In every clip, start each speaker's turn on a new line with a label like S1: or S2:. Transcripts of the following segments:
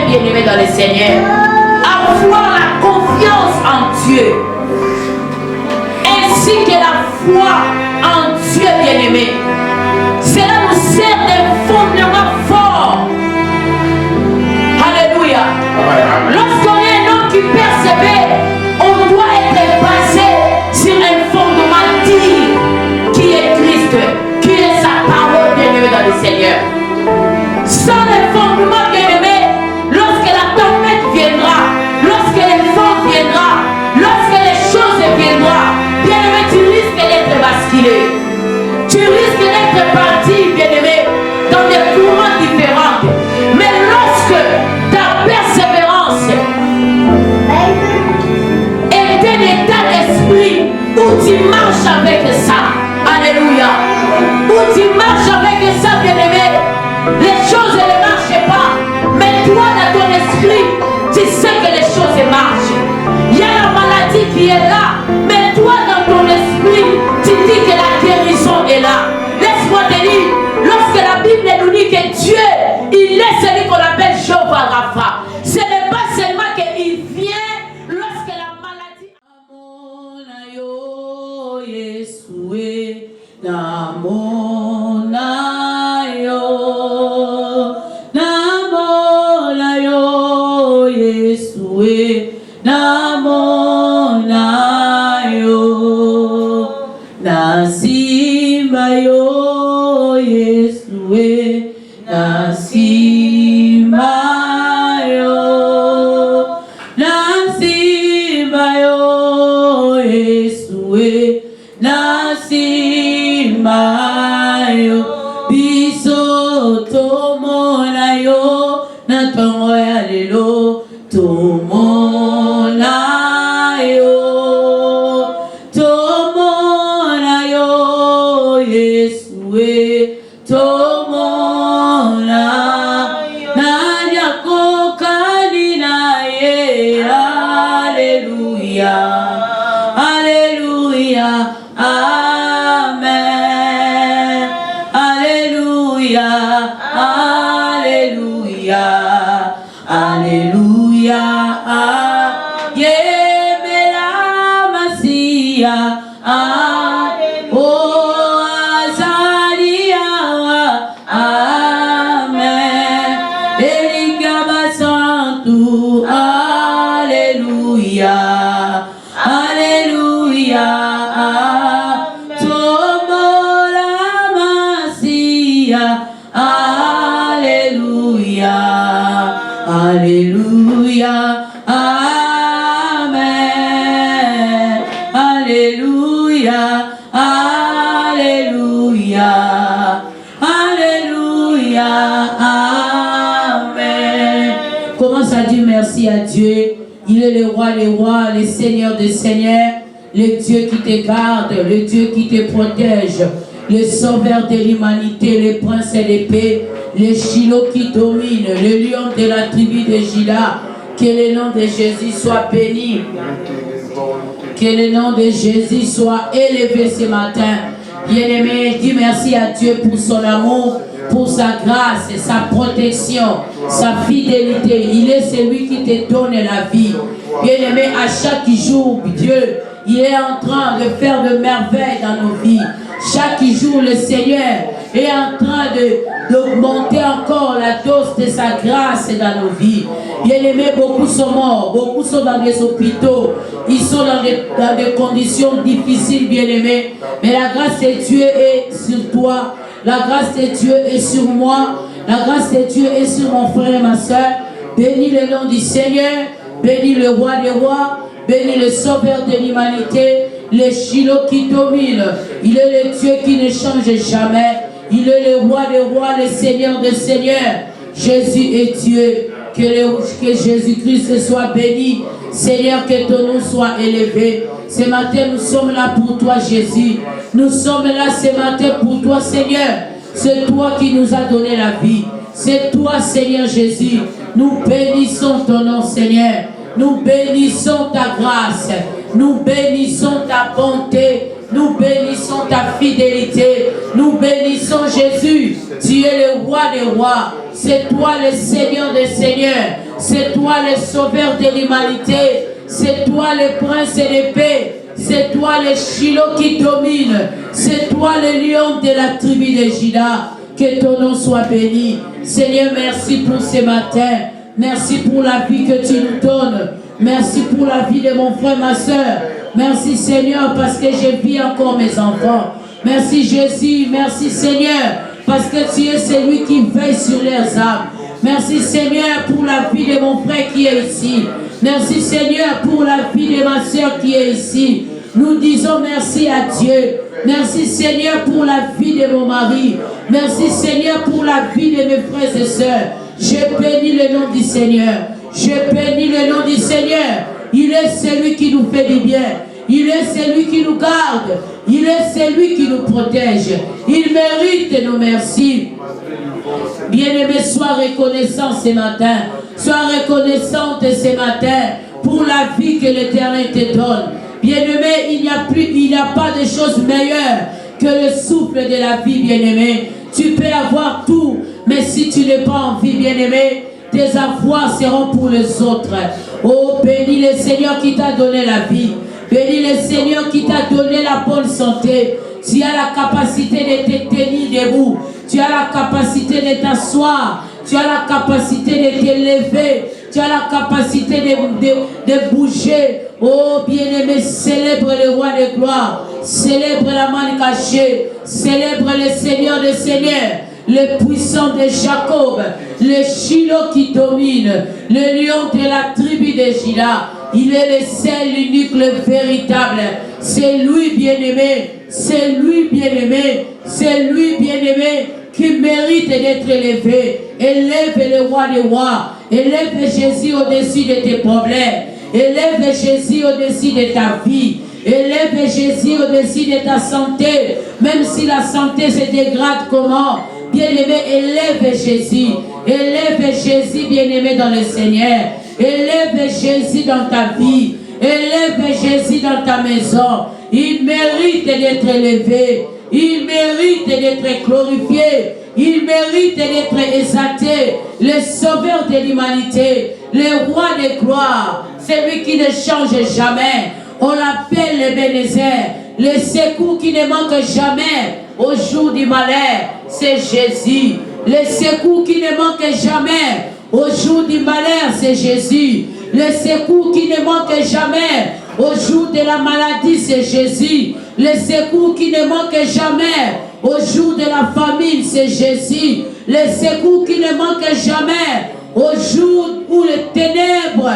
S1: bien-aimés dans le Seigneur. Avoir la confiance en Dieu. Ainsi que la foi en Dieu, bien-aimé. Cela nous sert d'un fondement fort. Alléluia. Lorsqu'on est un homme qui persévère, on doit être basé sur un fondement digne qui est Christ, qui est sa parole, bien-aimé dans le Seigneur. Sans le fondement, bien-aimé, lorsque la tempête viendra, lorsque les vents viendra, lorsque les choses viendront, bien-aimé, tu risques d'être basculé. Tu risques d'être parti, bien-aimé, dans des courants différents. Mais lorsque ta persévérance est un état d'esprit où tu marches avec ça, alléluia, où tu marches avec ça, bien-aimé, les choses ne marchent pas, mais toi dans ton esprit, tu sais que les choses marchent. Il y a la maladie qui est là, mais toi dans ton esprit, tu dis que la guérison est là. Laisse-moi te dire, lorsque la Bible nous dit que Dieu, il est celui qu'on appelle Jéhovah Rapha. Ce n'est pas seulement qu'il vient lorsque la maladie... Commence à dire merci à Dieu. Il est le roi des rois, le Seigneur des seigneurs, le Dieu qui te garde, le Dieu qui te protège, le sauveur de l'humanité, le prince de paix, le Shiloh qui domine, le lion de la tribu de Juda. Que le nom de Jésus soit béni. Que le nom de Jésus soit élevé ce matin. Bien-aimé, dis merci à Dieu pour son amour, pour sa grâce, sa protection, sa fidélité. Il est celui qui te donne la vie. Bien-aimé, à chaque jour, Dieu, il est en train de faire de merveilles dans nos vies. Chaque jour, le Seigneur est en train d'augmenter encore la dose de sa grâce dans nos vies. Bien-aimés, beaucoup sont morts, beaucoup sont dans des hôpitaux, ils sont dans des conditions difficiles, bien-aimés. Mais la grâce de Dieu est sur toi, la grâce de Dieu est sur moi, la grâce de Dieu est sur mon frère et ma soeur. Bénis le nom du Seigneur, bénis le roi des rois, bénis le sauveur de l'humanité, le Shiloh qui domine. Il est le Dieu qui ne change jamais. Il est le roi des rois, le Seigneur des seigneurs. Jésus est Dieu. Que Jésus-Christ soit béni. Seigneur, que ton nom soit élevé. Ce matin, nous sommes là pour toi, Jésus. Nous sommes là ce matin pour toi, Seigneur. C'est toi qui nous as donné la vie. C'est toi, Seigneur Jésus. Nous bénissons ton nom, Seigneur. Nous bénissons ta grâce. Nous bénissons ta bonté. Nous bénissons ta fidélité. Nous bénissons Jésus. Tu es le roi des rois. C'est toi le Seigneur des seigneurs. C'est toi le sauveur de l'humanité. C'est toi le prince de paix. C'est toi le Shiloh qui domine. C'est toi le lion de la tribu de Juda. Que ton nom soit béni. Seigneur, merci pour ce matin. Merci pour la vie que tu nous donnes. Merci pour la vie de mon frère, ma soeur. Merci Seigneur parce que je vis encore mes enfants. Merci Jésus, merci Seigneur parce que tu es celui qui veille sur leurs âmes. Merci Seigneur pour la vie de mon frère qui est ici. Merci Seigneur pour la vie de ma soeur qui est ici. Nous disons merci à Dieu. Merci Seigneur pour la vie de mon mari. Merci Seigneur pour la vie de mes frères et sœurs. Je bénis le nom du Seigneur. Je bénis le nom du Seigneur. Il est celui qui nous fait du bien. Il est celui qui nous garde. Il est celui qui nous protège. Il mérite nos merci. Bien-aimé, sois reconnaissant ce matin. Sois reconnaissante ce matin pour la vie que l'Éternel te donne. Bien-aimé, il n'y a pas de chose meilleure que le souffle de la vie, bien-aimé. Tu peux avoir tout, mais si tu n'es pas en vie, bien-aimé, tes avoirs seront pour les autres. Oh, bénis le Seigneur qui t'a donné la vie. Bénis le Seigneur qui t'a donné la bonne santé. Tu as la capacité de te tenir debout. Tu as la capacité de t'asseoir. Tu as la capacité de te lever. Tu as la capacité de bouger. Oh, bien-aimé, célèbre le roi de gloire. Célèbre la main cachée. Célèbre le Seigneur des seigneurs. Le puissant de Jacob. Le Shiloh qui domine. Le lion de la tribu de Juda. Il est le seul, l'unique, le véritable. C'est lui, bien-aimé. C'est lui, bien-aimé. C'est lui, bien-aimé, qui mérite d'être élevé. Élève le roi des rois. Élève Jésus au-dessus de tes problèmes. Élève Jésus au-dessus de ta vie. Élève Jésus au-dessus de ta santé. Même si la santé se dégrade comment? Bien-aimé, élève Jésus. Élève Jésus, bien-aimé, dans le Seigneur. Élève Jésus dans ta vie. Élève Jésus dans ta maison. Il mérite d'être élevé. Il mérite d'être glorifié. Il mérite d'être exalté. Le sauveur de l'humanité. Le roi de gloire. Celui qui ne change jamais. On l'appelle le Bénézer. Le secours qui ne manque jamais au jour du malheur. C'est Jésus. Le secours qui ne manque jamais au jour du malheur, c'est Jésus. Le secours qui ne manque jamais au jour de la maladie, c'est Jésus. Le secours qui ne manque jamais au jour de la famine, c'est Jésus. Le secours qui ne manque jamais au jour où les ténèbres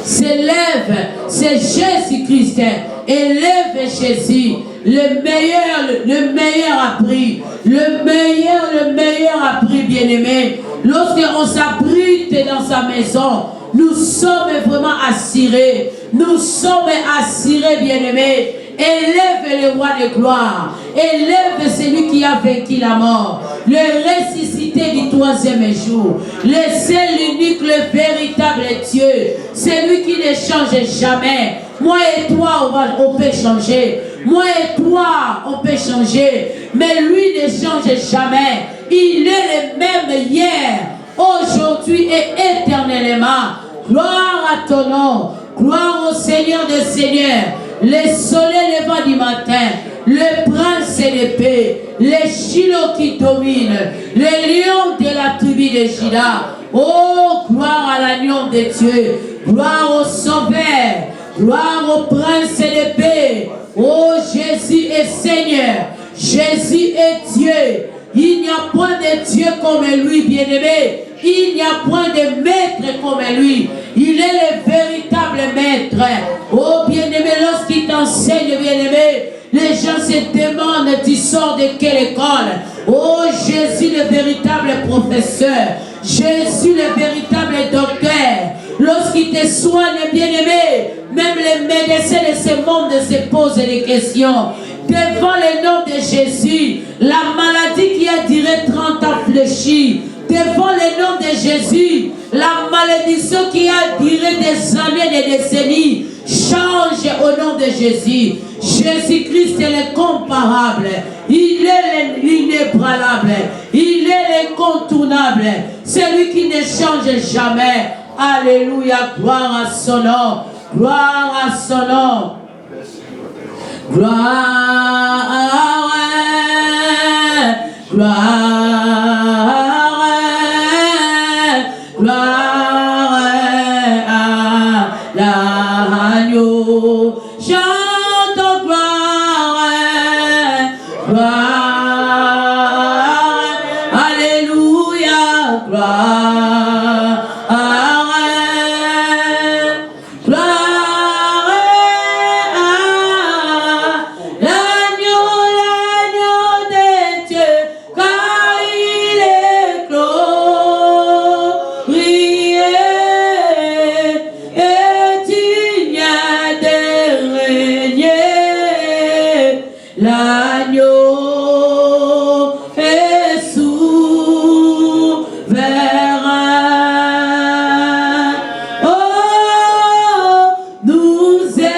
S1: s'élèvent, c'est Jésus-Christ. Élève Jésus. Le meilleur a pris. Le meilleur a pris, bien-aimé. Lorsqu'on s'abrite dans sa maison, nous sommes vraiment assurés. Nous sommes assurés, bien-aimés. Élève le roi de gloire. Élève celui qui a vaincu la mort. Le ressuscité du troisième jour. Le seul, l'unique, le véritable Dieu. Celui qui ne change jamais. Moi et toi, on peut changer. Moi et toi, on peut changer. Mais lui ne change jamais. Il est le même hier, aujourd'hui et éternellement. Gloire à ton nom. Gloire au Seigneur des Seigneurs. Le soleil levant du matin. Le prince de paix. Le Shiloh qui domine. Le lion de la tribu de Juda. Oh, gloire à l'agneau de Dieu. Gloire au sauveur. Gloire au prince de paix. Oh, Jésus est Seigneur. Jésus est Dieu. Il n'y a point de Dieu comme lui, bien-aimé. Il n'y a point de maître comme lui. Il est le véritable maître. Oh, bien-aimé, lorsqu'il t'enseigne, bien-aimé, les gens se demandent, tu sors de quelle école? Oh, Jésus, le véritable professeur. Jésus, le véritable docteur. Lorsqu'il te soigne, bien-aimé, même les médecins de ce monde se posent des questions. Devant le nom de Jésus, la maladie qui a duré 30 ans fléchit. Devant le nom de Jésus, la malédiction qui a duré des années, des décennies, change au nom de Jésus. Jésus-Christ est l'incomparable. Il est l'inébranlable. Il est l'incontournable. C'est lui qui ne change jamais. Alléluia. Gloire à son nom. Gloire à son nom. Gloire. Gloire. Gloire à l'agneau. Chantons gloire. Gloire. Alléluia. Gloire. Gloire à l'agneau, l'agneau de Dieu, car il est glorieux et digne de régner. L'agneau est souverain. Oh, nous élevons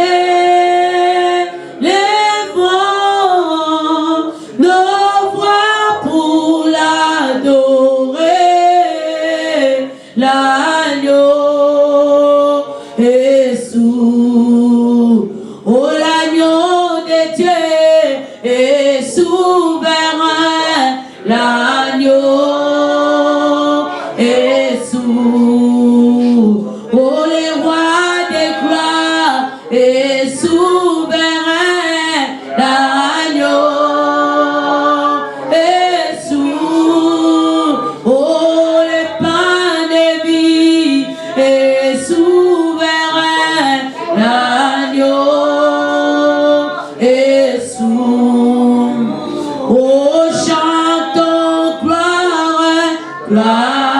S1: nos voix pour l'adorer. L'agneau est souverain. Oh, l'agneau de Dieu est souverain. L'agneau est souverain. Oh, le roi des gloires est souverain. L'agneau est souverain. Oh, le pain de vie est souverain. L'agneau est souverain. Oh, chantons gloire, gloire.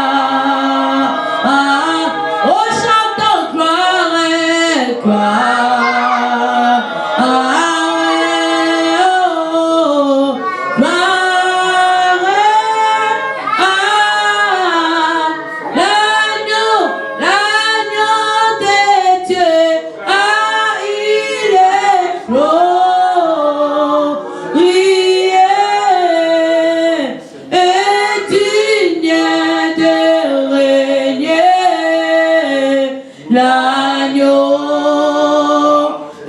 S1: Oh, chantons gloire, gloire. Oh, gloire à l'agneau, l'agneau de Dieu. Ah, il est glorieux et digne de régner. L'agneau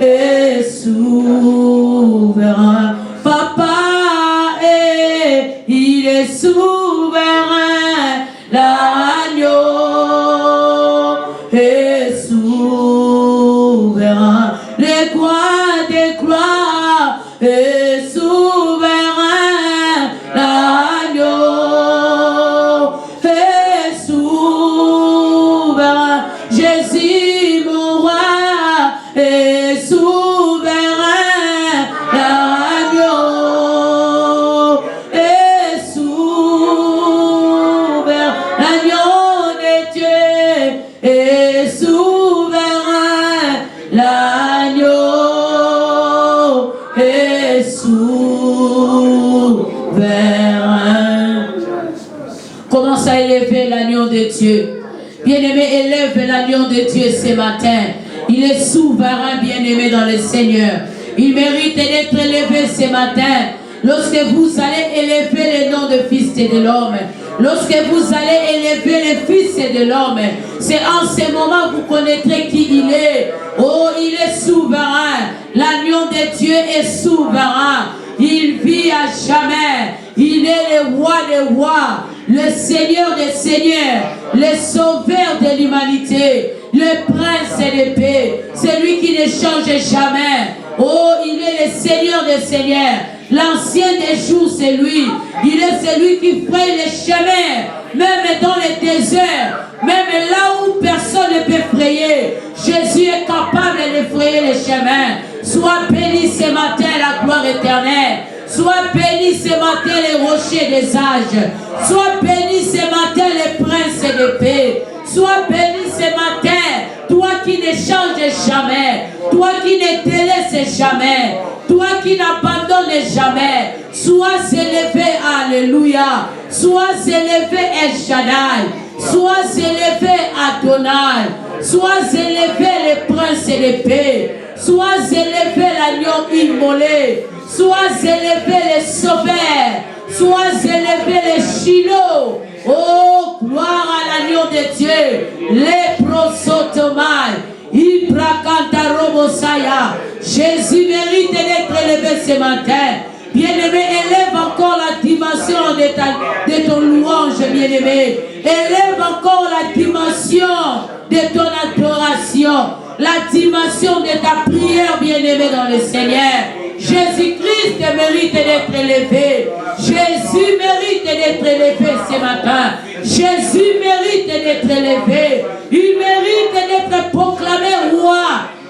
S1: est souverain. Papa il est souverain. L'agneau est souverain. Le roi des gloires est souverain. L'agneau est souverain. Jésus, mon roi, est souverain. L'agneau est souverain. L'agneau de Dieu est souverain. L'agneau est souverain. Commence à élever l'agneau de Dieu. Bien-aimé, élève l'agneau de Dieu ce matin. Il est souverain, bien-aimé dans le Seigneur. Il mérite d'être élevé ce matin. Lorsque vous allez élever le nom de Fils de l'homme, lorsque vous allez élever le Fils de l'homme, c'est en ce moment que vous connaîtrez qui il est. Oh, il est souverain. L'agneau de Dieu est souverain. Il vit à jamais. Il est le roi des rois, le Seigneur des seigneurs, le sauveur de l'humanité, le prince de paix. C'est lui qui ne change jamais. Oh, il est le Seigneur des seigneurs. L'ancien des jours, c'est lui. Il est celui qui fraye les chemins, même dans les déserts, même là où personne ne peut frayer. Jésus est capable de frayer les chemins. Sois béni ce matin, la gloire éternelle. Sois béni ce matin, les rochers des âges. Sois béni ce matin, les princes de paix. Sois béni ce matin, toi qui ne changes jamais, toi qui ne délaisses jamais, toi qui n'abandonnes jamais. Sois élevé, alléluia. Sois élevé, El Shaddai. Sois élevé, Adonai. Sois élevé, les princes de paix. Sois élevé l'agneau immolé. Sois élevé les sauveurs. Sois élevé les Shiloh. Oh, gloire à l'agneau de Dieu. Les prosotomai. Jésus mérite d'être élevé ce matin. Bien-aimé, élève encore la dimension de ton louange, bien-aimé. Élève encore la dimension de ton adoration. La dimension de ta prière, bien-aimé dans le Seigneur. Jésus-Christ mérite d'être élevé. Jésus mérite d'être élevé ce matin. Jésus mérite d'être élevé. Il mérite d'être proclamé roi.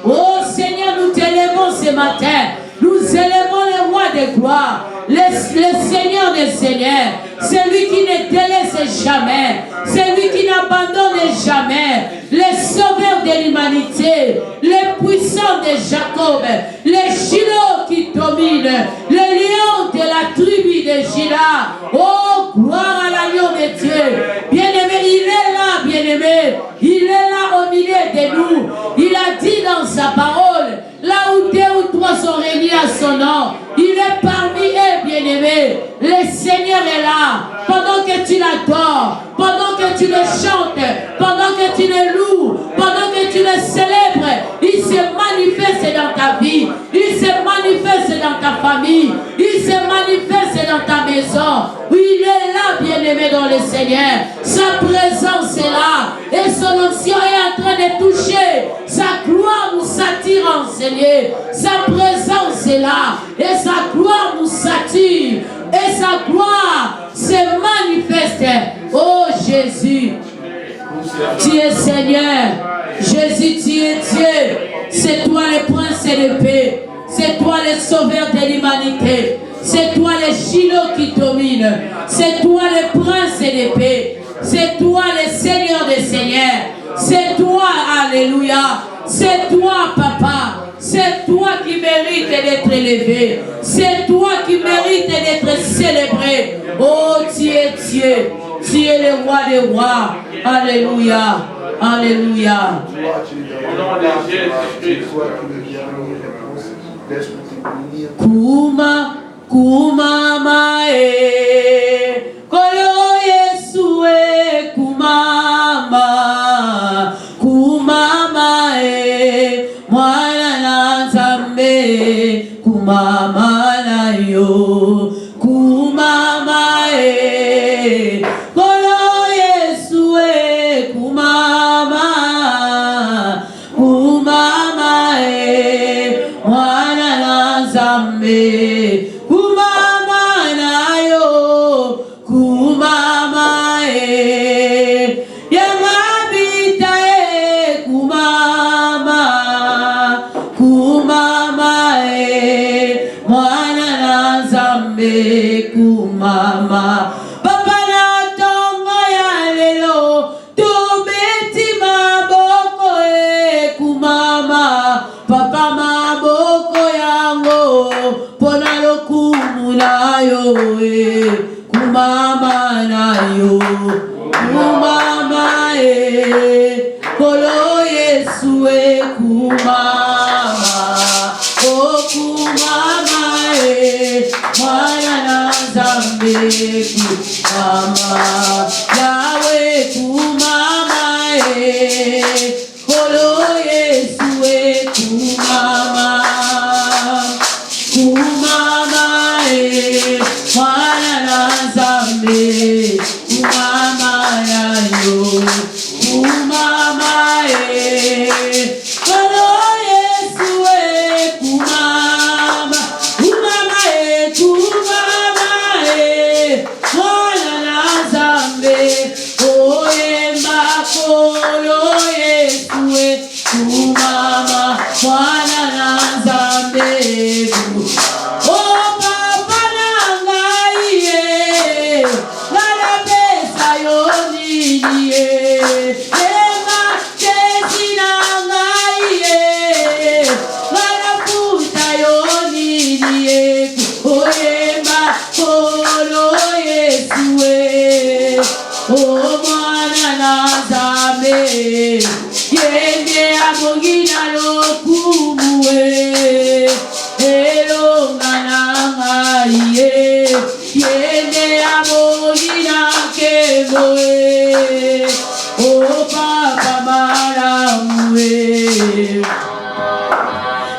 S1: Oh Seigneur, nous t'élevons ce matin. Nous élevons le roi de gloire, le Seigneur des seigneurs, celui qui ne délaisse jamais, celui qui n'abandonne jamais, le sauveur de l'humanité, le puissant de Jacob, le Shiloh qui domine, le lion de la tribu de Juda. Oh, gloire à l'agneau de Dieu. Bien-aimé, il est là, bien-aimé. Il est là au milieu de nous. Il a dit dans sa parole, là où 2 ou 3 sont réunis à son nom, il est parmi eux, bien-aimés. Le Seigneur est là. Pendant que tu l'adores, pendant que tu le chantes, pendant que tu le loues, pendant que tu le célèbres, il se manifeste dans ta vie, il se manifeste dans ta famille, il se manifeste dans ta maison. Oui, il est là, bien-aimé dans le Seigneur. Sa présence est là et son onction est en train de toucher. Sa gloire nous attire en Seigneur. Sa présence est là et sa gloire nous attire. Et sa gloire se manifeste. Oh Jésus, tu es Seigneur. Jésus, tu es Dieu. C'est toi le prince de paix. C'est toi le sauveur de l'humanité. C'est toi le Shiloh qui domine. C'est toi le prince de paix. C'est toi le Seigneur des seigneurs. C'est toi, alléluia. C'est toi, papa. C'est toi qui mérites d'être élevé. C'est toi qui mérites d'être célébré. Oh, tu es Dieu. Tu es le roi des rois. Alléluia. Alléluia. Kuma, kuma mae. Kolo Yesue kumama. Kumama mwana na Nzambe kumama na yo kumama kolo Yesu kumama kumama mwana na Nzambe kumama na yo kumama yamabita kumama kumama mwana na Nzambe kumama papa na tongo ya lelo tobeti maboko kumama papa maboko yango pona lokumu na yo kumama na yo kumama kolo Yesu kumama oh kumama mwana na Nzambe kumama Yahweh kumama kolo Yesu kumama kumama mwana na Nzambe kumama yayo kumama kolo Yesu kumama kumama kumama mwana na Nzambe oyemba kolo Yesu kumama mwana na Nzambe oh papa na ngai ngala pesa yo nini ema kesi na ngai ngala puta yo nini oyemba kolo Yesu oh mwana na Nzambe yende abongina lokumu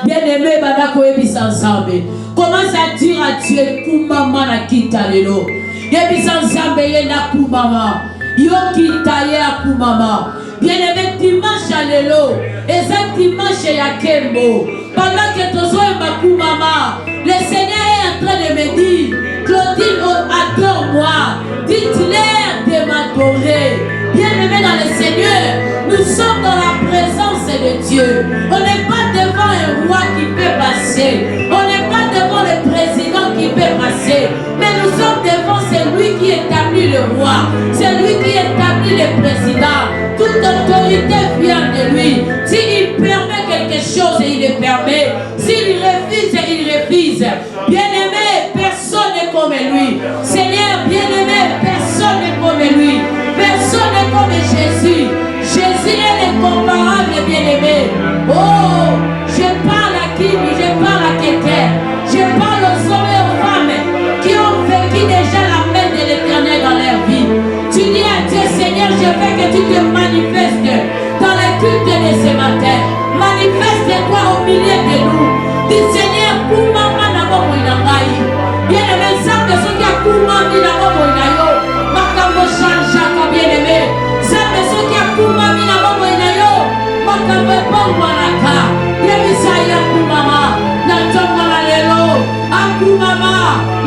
S1: Bien-aimé, Badako Ebis ensemble. Commence à dire à Dieu, Koumama na kita lelo. Ebis ensemble, Yena Koumama. Yo kita ya Koumama. Bien-aimé, dimanche à lelo. Et ça dimanche ya Kembo. Pendant que tu sois ma Koumama, le Seigneur est en train de me dire, Claudine, adore-moi. Dites-leur de m'adorer. Bien-aimé dans le Seigneur, nous sommes dans la présence de Dieu. On n'est pas devant un roi qui peut passer. On n'est pas devant le président qui peut passer. Mais nous sommes devant celui qui établit le roi. Celui qui établit le président. Toute autorité vient de lui. S'il permet quelque chose, il le permet. S'il refuse, il refuse. Bien-aimé, personne n'est comme lui. Seigneur, bien-aimé, personne n'est comme lui. Personne n'est comme Jésus. Jésus est incomparable, bien-aimé. Oh, je parle à qui? Je parle à quelqu'un. Je parle aux hommes et aux femmes qui ont vécu déjà la main de l'Éternel dans leur vie. Tu dis à Dieu, Seigneur, je veux que tu te manifestes dans les cultes de ce matin. Manifeste-toi au milieu de nous. Dis, Seigneur, Koumama na bomo inangai. Bien-aimé, ça que ce qui a Koumami na bomo inayo. Makambo chanjaka, bien-aimé. Ça que ce qui a Koumami na bomo inayo. Makambo bongo naka. Yemisaya Koumama. Na tonga na lelo. Akoumama.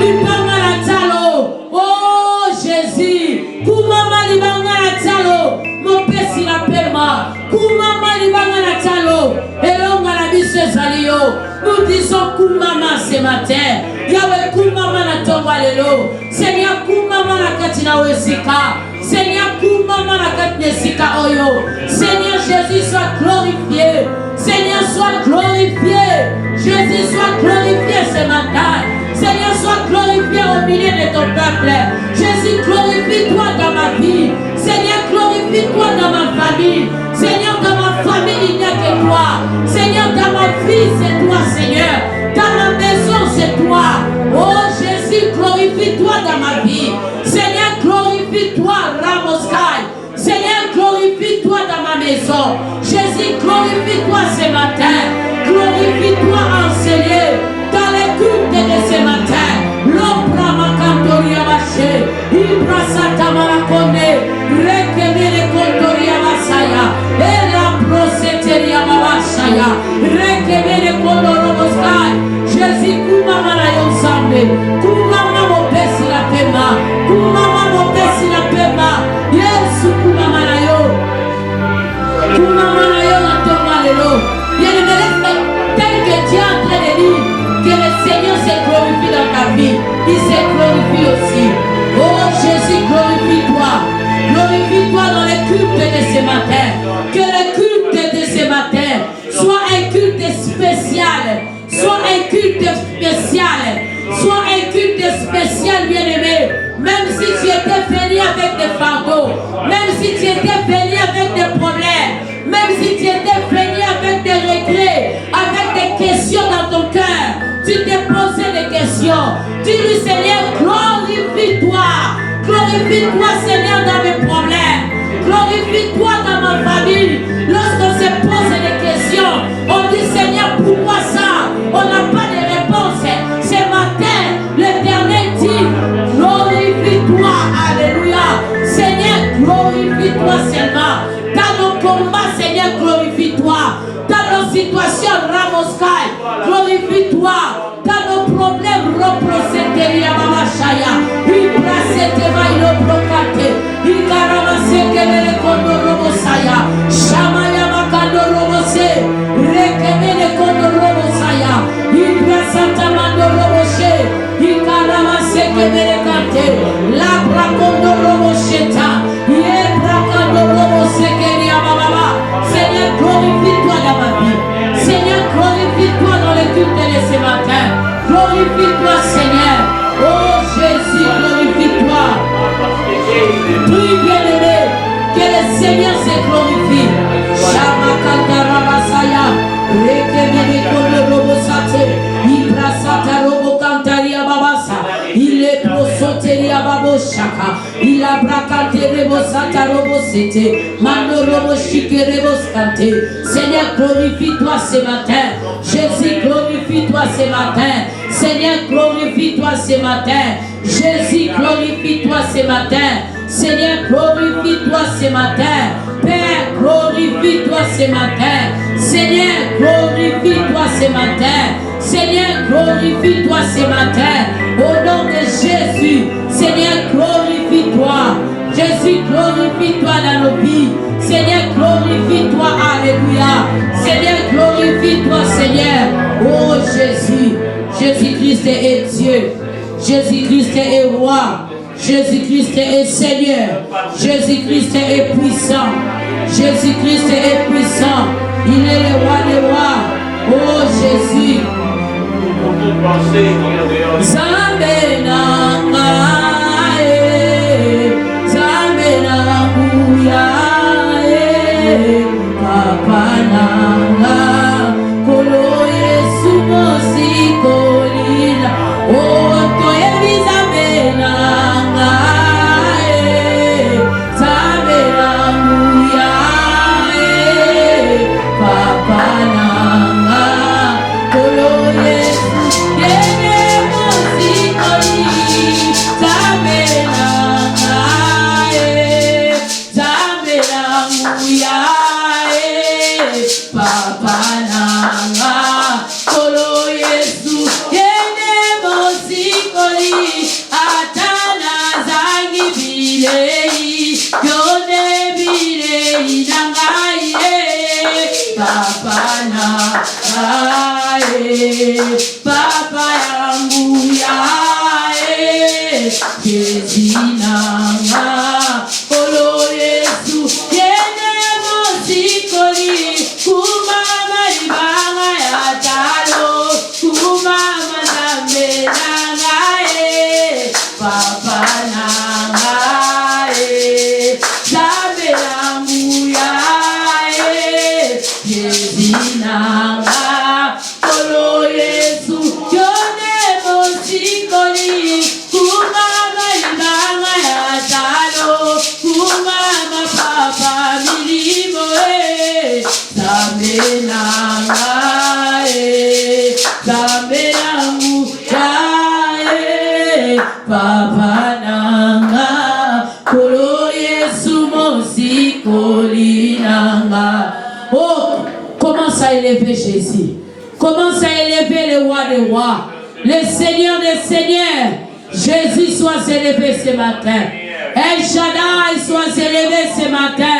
S1: Libanga na talo. Oh, Jésus. Koumama libanga na talo. Mon père s'il appelle ma. Koumama libanga na talo. Elonga na biso ezalio. Nous disons Koumama ce matin. Yahweh Koumama na tonga lelo. Seigneur Koumama na katina wesika. Seigneur Koumama na katina sika oyo. Seigneur Jésus soit glorifié. Seigneur soit glorifié. Jésus soit glorifié ce matin. Seigneur soit glorifié au milieu de ton peuple. Jésus glorifie-toi dans ma vie. Seigneur glorifie-toi dans ma famille. Seigneur dans ma famille il n'y a que toi. Seigneur dans ma vie c'est toi Seigneur. Dans ma maison c'est toi. Oh Jésus glorifie-toi dans ma vie. Seigneur glorifie-toi Ramoskai. Seigneur glorifie-toi dans ma maison. Jésus glorifie-toi ce matin. Glorifie-toi enseigneur dans les cultes de ce matin. L'opra makantoria vache. Ibra sata marakone. Rekemele kontoria vasaya. Ela proseteria mavashaya. Rekemele kondoroboskai. Jésus Koumama na yonsambe. Koumama mo pesi la pema. Koumama mo pesi la pema. Yesu Koumama na yo. Koumama na yo na tonga lelo. Bien-aimé, tel que Dieu est en train de dire que le Seigneur se glorifie dans ta vie, il se glorifie aussi. Oh Jésus, glorifie-toi. Glorifie-toi dans les cultes de ce matin. Que le culte de ce matin soit un culte spécial. Soit un culte spécial. Soit un culte spécial, bien-aimé. Même si tu étais venu avec des fardeaux, même si tu étais venu avec des problèmes, même si tu étais venu avec des regrets, avec des questions dans ton cœur, tu t'es posé des questions. Dis-lui, Seigneur, glorifie-toi. Glorifie-toi, Seigneur, dans mes problèmes. Glorifie-toi dans ma famille. Lorsqu'on se pose des questions, on dit, Seigneur, pourquoi ça? On n'a pas de réponse. Ce matin, l'Éternel dit, glorifie-toi. Alléluia. Seigneur, glorifie-toi seulement. Dans nos combats, Seigneur, glorifie-toi. Dans nos situations, Ramoskai, glorifie-toi. Dans nos problèmes, reproseteria mamashaya. Ibrasetema ilobrokate. Ikaramaseke kondo robosaya. Shamaya makando robose. Rekemene kondo robosaya. Ibrasata mando roboshe. Ikaramaseke merekate. Labra kondo robosheta. Yebrakando roboseke mama. Seigneur, glorifie-toi dans ma vie. Seigneur, glorifie-toi dans le culte de ce matin. Glorifie-toi, Seigneur. Oh Jésus, glorifie-toi. Prie, bien-aimé, que le Seigneur se glorifie. Shamakanda Rabasaya, Rekemene Kondo Robosate, Ibrasata Robokantaria Babasa, Il est prosoteria Babosha, shaka. Il a bracate rebo sata robo sete. Mando robo shike rebo skante. Seigneur, glorifie-toi ce matin. Jésus, glorifie-toi ce matin. Seigneur, glorifie-toi ce matin. Jésus, glorifie-toi ce matin. Seigneur, glorifie-toi ce matin. Père, glorifie-toi ce matin. Seigneur, glorifie-toi ce matin. Seigneur, glorifie-toi ce matin. Au nom de Jésus, Seigneur, glorifie-toi. Jésus, glorifie-toi dans nos vies. Seigneur, glorifie-toi. Alléluia. Seigneur, glorifie-toi, Seigneur. Oh Jésus, Jésus-Christ est Dieu. Jésus-Christ est roi. Jésus-Christ est Seigneur. Jésus-Christ est puissant. Jésus-Christ est puissant. Il est le roi des rois. Oh Jésus. Zambe nanga, zambe nanguya, papa nanga, kolo Yesu mosi kolina. Oh toyebi zambe nanga, zambe nanguya, papa nanga, kolo Yesu. Papa yangu yae Jezinanga Kolo Yesu Yene mosikoli Kumama libanga ya talo Kumama zambe nangae Papa nangae Zambe yangu yae Jezinanga Papa nanga, kolo Yesu mosi kolinanga. Oh, commence à élever Jésus. Commence à élever le roi des rois, le Seigneur des seigneurs. Jésus soit élevé ce matin. El Shaddai soit élevé ce matin.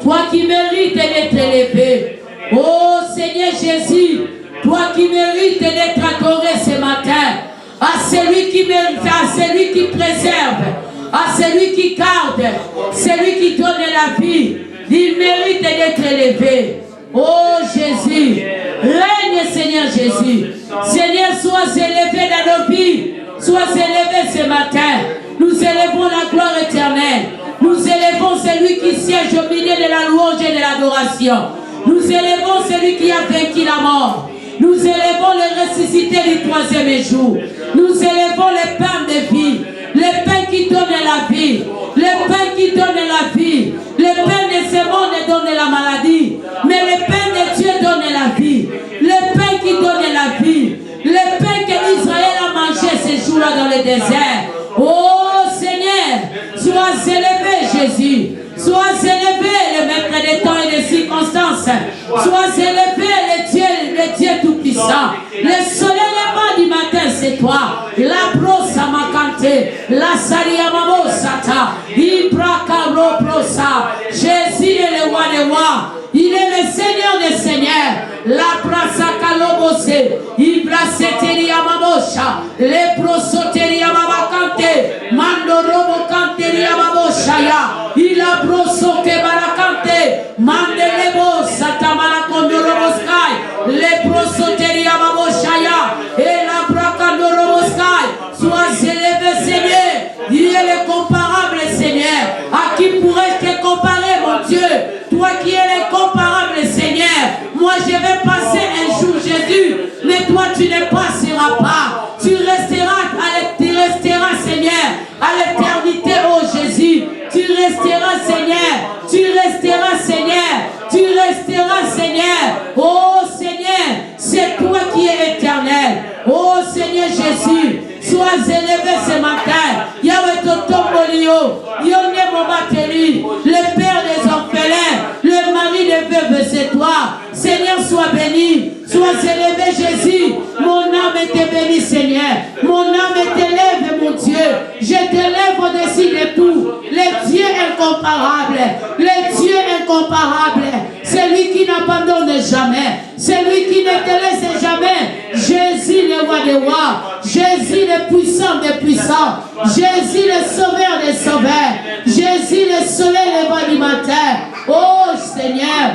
S1: Toi qui mérites d'être élevé. Oh Seigneur Jésus, toi qui mérites d'être adoré ce matin. À celui qui mérite, à celui qui préserve, à celui qui garde, celui qui donne la vie, il mérite d'être élevé. Oh Jésus, règne Seigneur Jésus. Seigneur, sois élevé dans nos vies, sois élevé ce matin. Nous élevons la gloire éternelle. Nous élevons celui qui siège au milieu de la louange et de l'adoration. Nous élevons celui qui a vaincu la mort. Nous élevons le ressuscité du troisième jour. Nous élevons le pain de vie. Le pain qui donne la vie. Le pain qui donne la vie. Le pain de ce monde donne la maladie. Mais le pain de Dieu donne la vie. Le pain qui donne la vie. Le pain que Israël a mangé ce jour-là dans le désert. Oh Seigneur, sois élevé Jésus. Sois élevé le maître des temps et des circonstances. Sois élevé le Dieu tout-puissant. Le soleil levant du matin, c'est toi. La brosa makante, la saria mamosata, Ibraka brosa. Jésus est le roi des rois. Il est le Seigneur des seigneurs. La brasa kalobose, Ibraseteria mamosha, le brosoteria mamakante, mando robo canteria mamoshaya, il a brosoke barakante, mandelebo satamana kondoroboskai, le brosoteria mamoshaya, et la brakandoroboskai. Sois élevé Seigneur, il est le comparable Seigneur. À qui pourrais-je te comparer mon Dieu? Toi qui es l'incomparable Seigneur. Moi je vais passer un jour Jésus, mais toi tu ne passeras pas. Tu resteras Seigneur à l'éternité Sois élevé, Jésus. Mon âme te bénit, Seigneur. Mon âme t'élève, mon Dieu. Je t'élève au-dessus de tout. Le Dieu incomparable. Le Dieu incomparable. Celui qui n'abandonne jamais. Celui qui ne te laisse jamais. Jésus, le roi des rois. Jésus, le puissant des puissants. Jésus, le sauveur des sauveurs. Jésus, le soleil levant du matin. Oh Seigneur,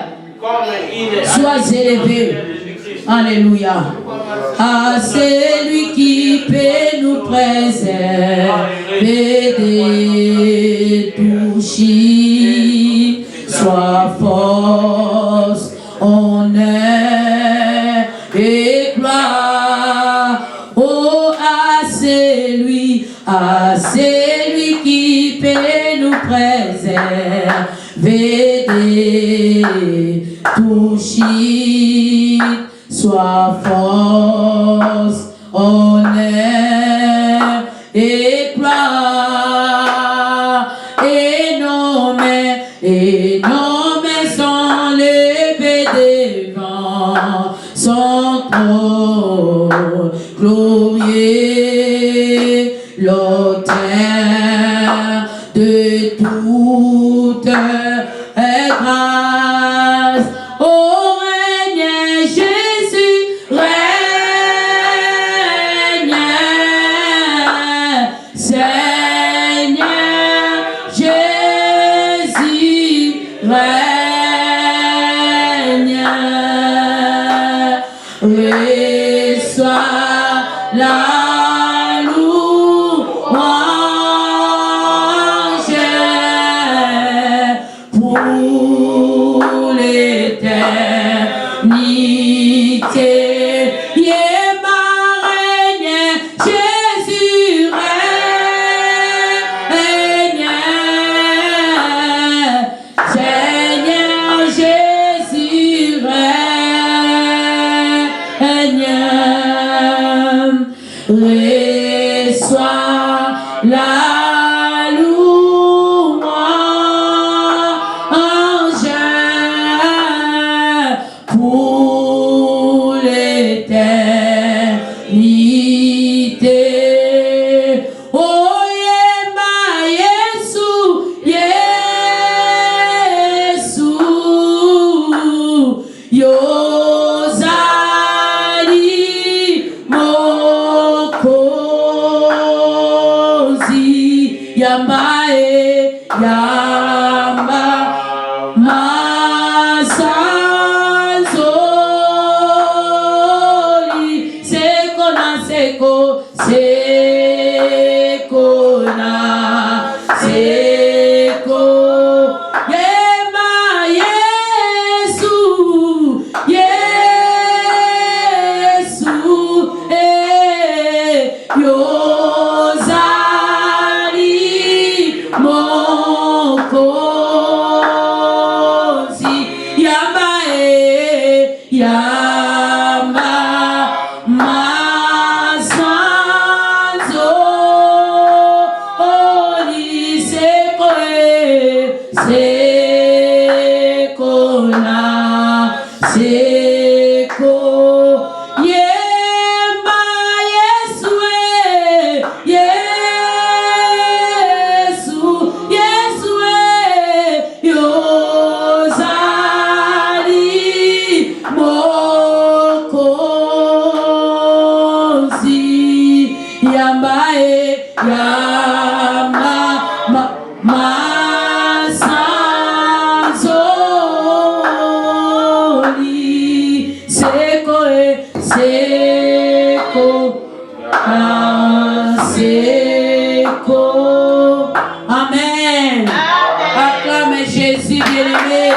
S1: sois élevé. Alléluia. Ah, c'est lui qui peut nous préserver des touchis. Sois force, honneur et gloire. Oh, à celui qui peut nous préserver des touchis. Sois force, honneur et gloire. Et nos mains sont levées devant son trône glorieux, l'auteur de toute grâce. Oh, règne Jésus, règne, Seigneur Jésus, règne. Reçois la louange pour l'éternité. Yeah, ma règne, Jésus règne, Seigneur Jésus règne. Reçois la louange pour l'éternité. Oh, yema Yesu, Yesu, Yozali Mokozi, Yambae, Yamba Masanzoli, Sekona, Seko, Sekona, Seko. Yema Yesu, Yesu, Yozali Mokozi, Yambae, Yamba Masanzoli, Sekona, Seko. Yema Yesu, Yesu, Yesu, Yozali Mokozi, Yambae, Yama Masanzoli, Seko, Seko, Seko. Amen. Acclame Jésus bien-aimé.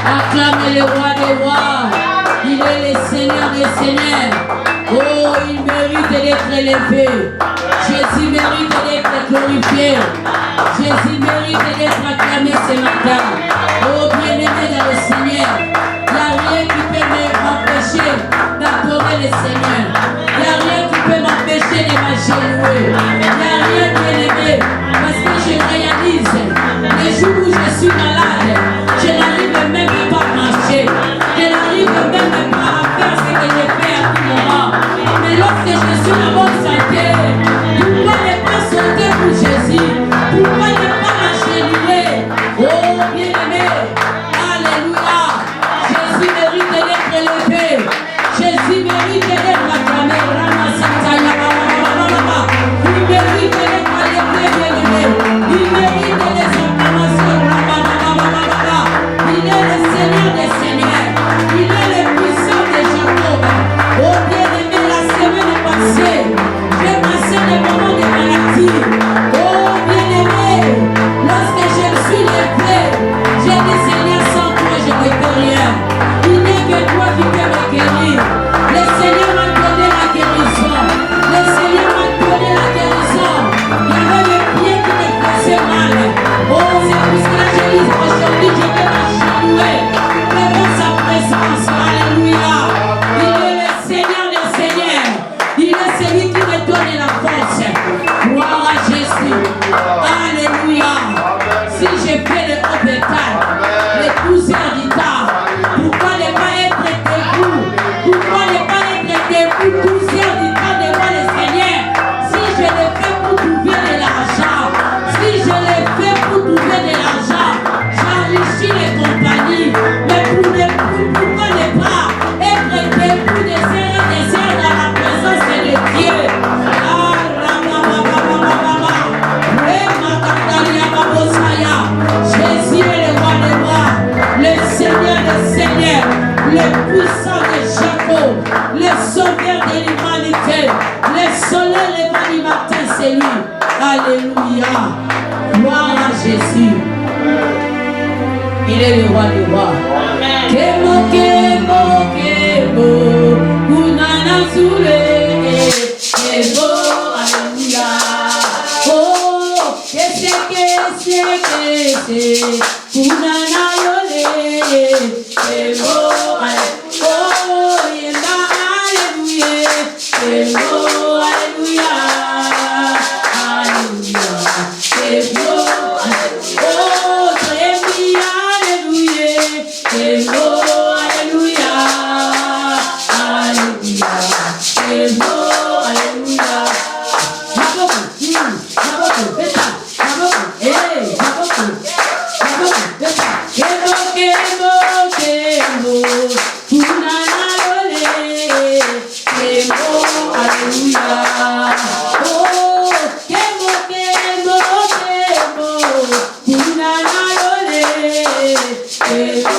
S1: Acclame le roi des rois. Il est le Seigneur des seigneurs. Oh, il mérite d'être élevé. Jésus mérite d'être glorifié. Jésus mérite d'être acclamé ce matin. Oh, bien-aimé dans le Seigneur. Il n'y a rien qui peut m'empêcher d'adorer le Seigneur. Il n'y a rien qui peut m'empêcher de m'agenouiller. Il n'y a rien, bien-aimé, parce que je réalise les jours où je suis malade, je n'arrive même pas à marcher. Je n'arrive même pas à puissant de Jacob, le sauveur de l'humanité, le soleil levant du matin, c'est lui. Alléluia. Gloire à Jésus. Il est le roi des rois. Kemo, kemo, kemo, kunana zule, kemo, alléluia. Oh, kese, kunana yole, kemo, alléluia. Oh, yemba, alléluia, kemo, alléluia, alléluia, kemo, alléluia. Oh, Hello, alléluia, alléluia, hello, alléluia. Maboku, maboku, beta, maboku, maboku, maboku, beta, kemo, kemo, kemo, kunana lole, kemo, alléluia. Oh, kemo, kemo, kemo, kunana lole, kemo.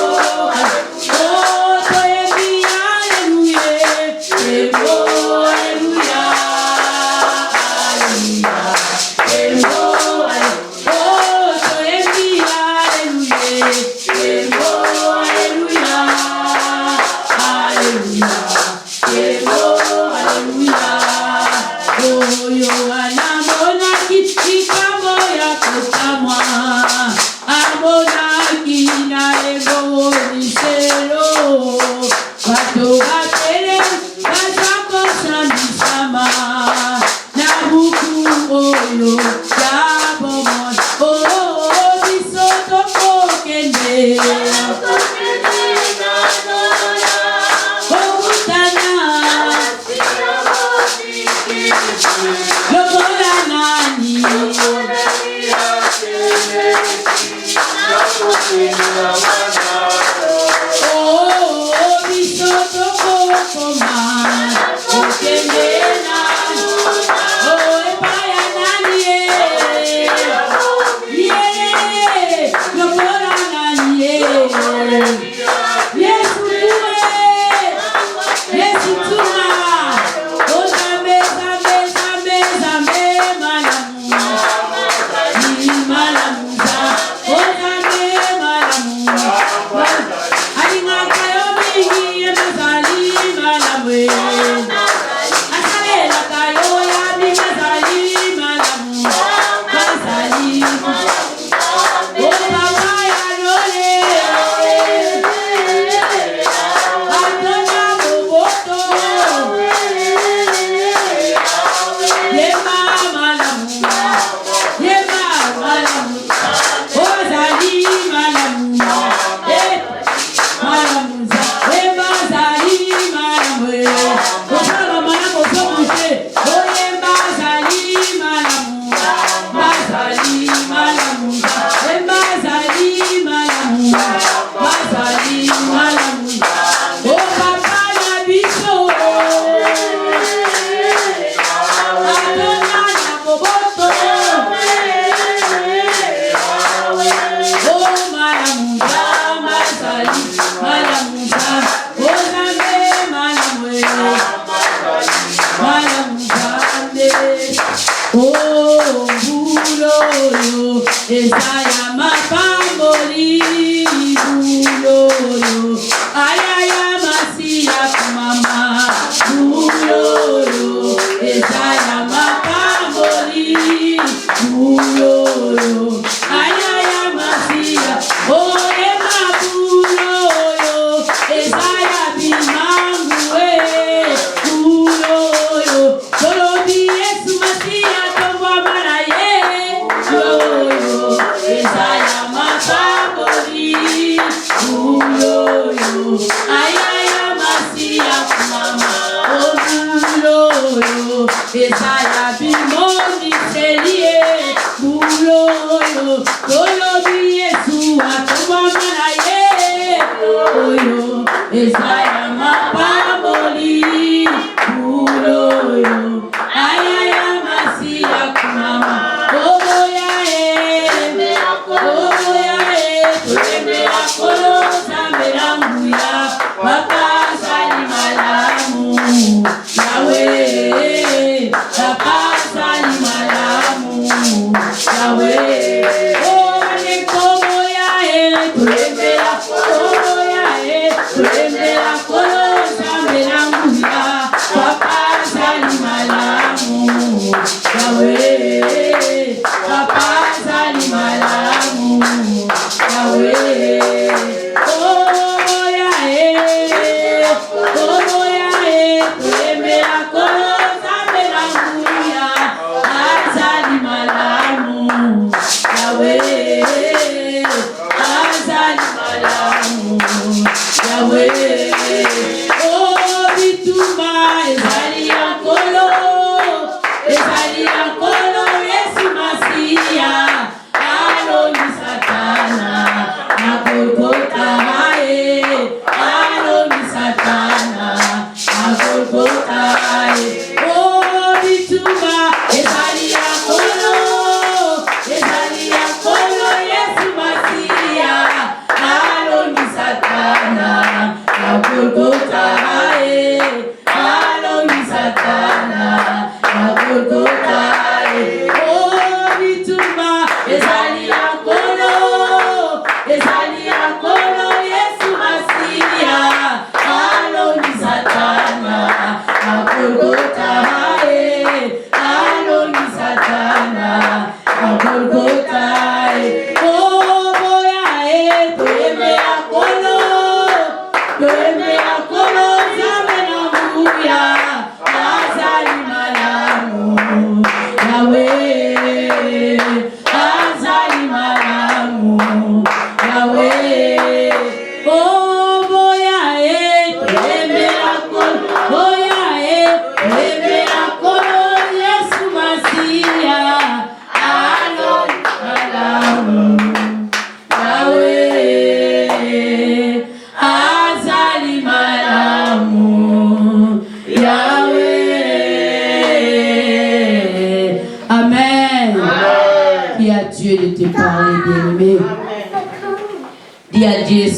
S1: Papa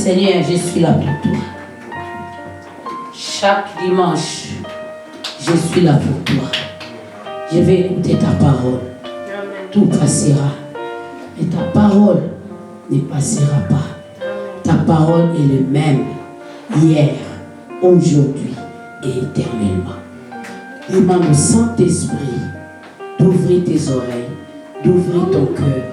S1: Seigneur, je suis là pour toi. Chaque dimanche, je suis là pour toi. Je vais écouter ta parole. Tout passera. Mais ta parole ne passera pas. Ta parole est le même hier, aujourd'hui et éternellement. Demande au Saint-Esprit d'ouvrir tes oreilles, d'ouvrir ton cœur.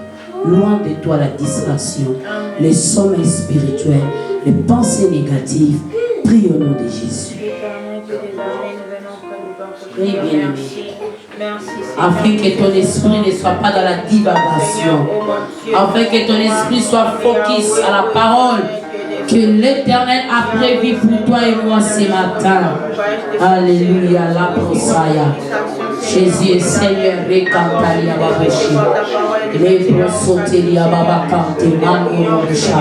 S1: Loin de toi la distraction, les sommeils spirituels, les pensées négatives. Prie au nom de Jésus. Prie, bien-aimé. Afin que ton esprit ne soit pas dans la divagation. Afin que ton esprit soit focus à la parole que l'Éternel a prévu pour toi et moi ce matin. Alléluia, la prosaya. Jésus est Seigneur, Rekantalia Babashi. Les prosotelia Babakante, Mangorisha.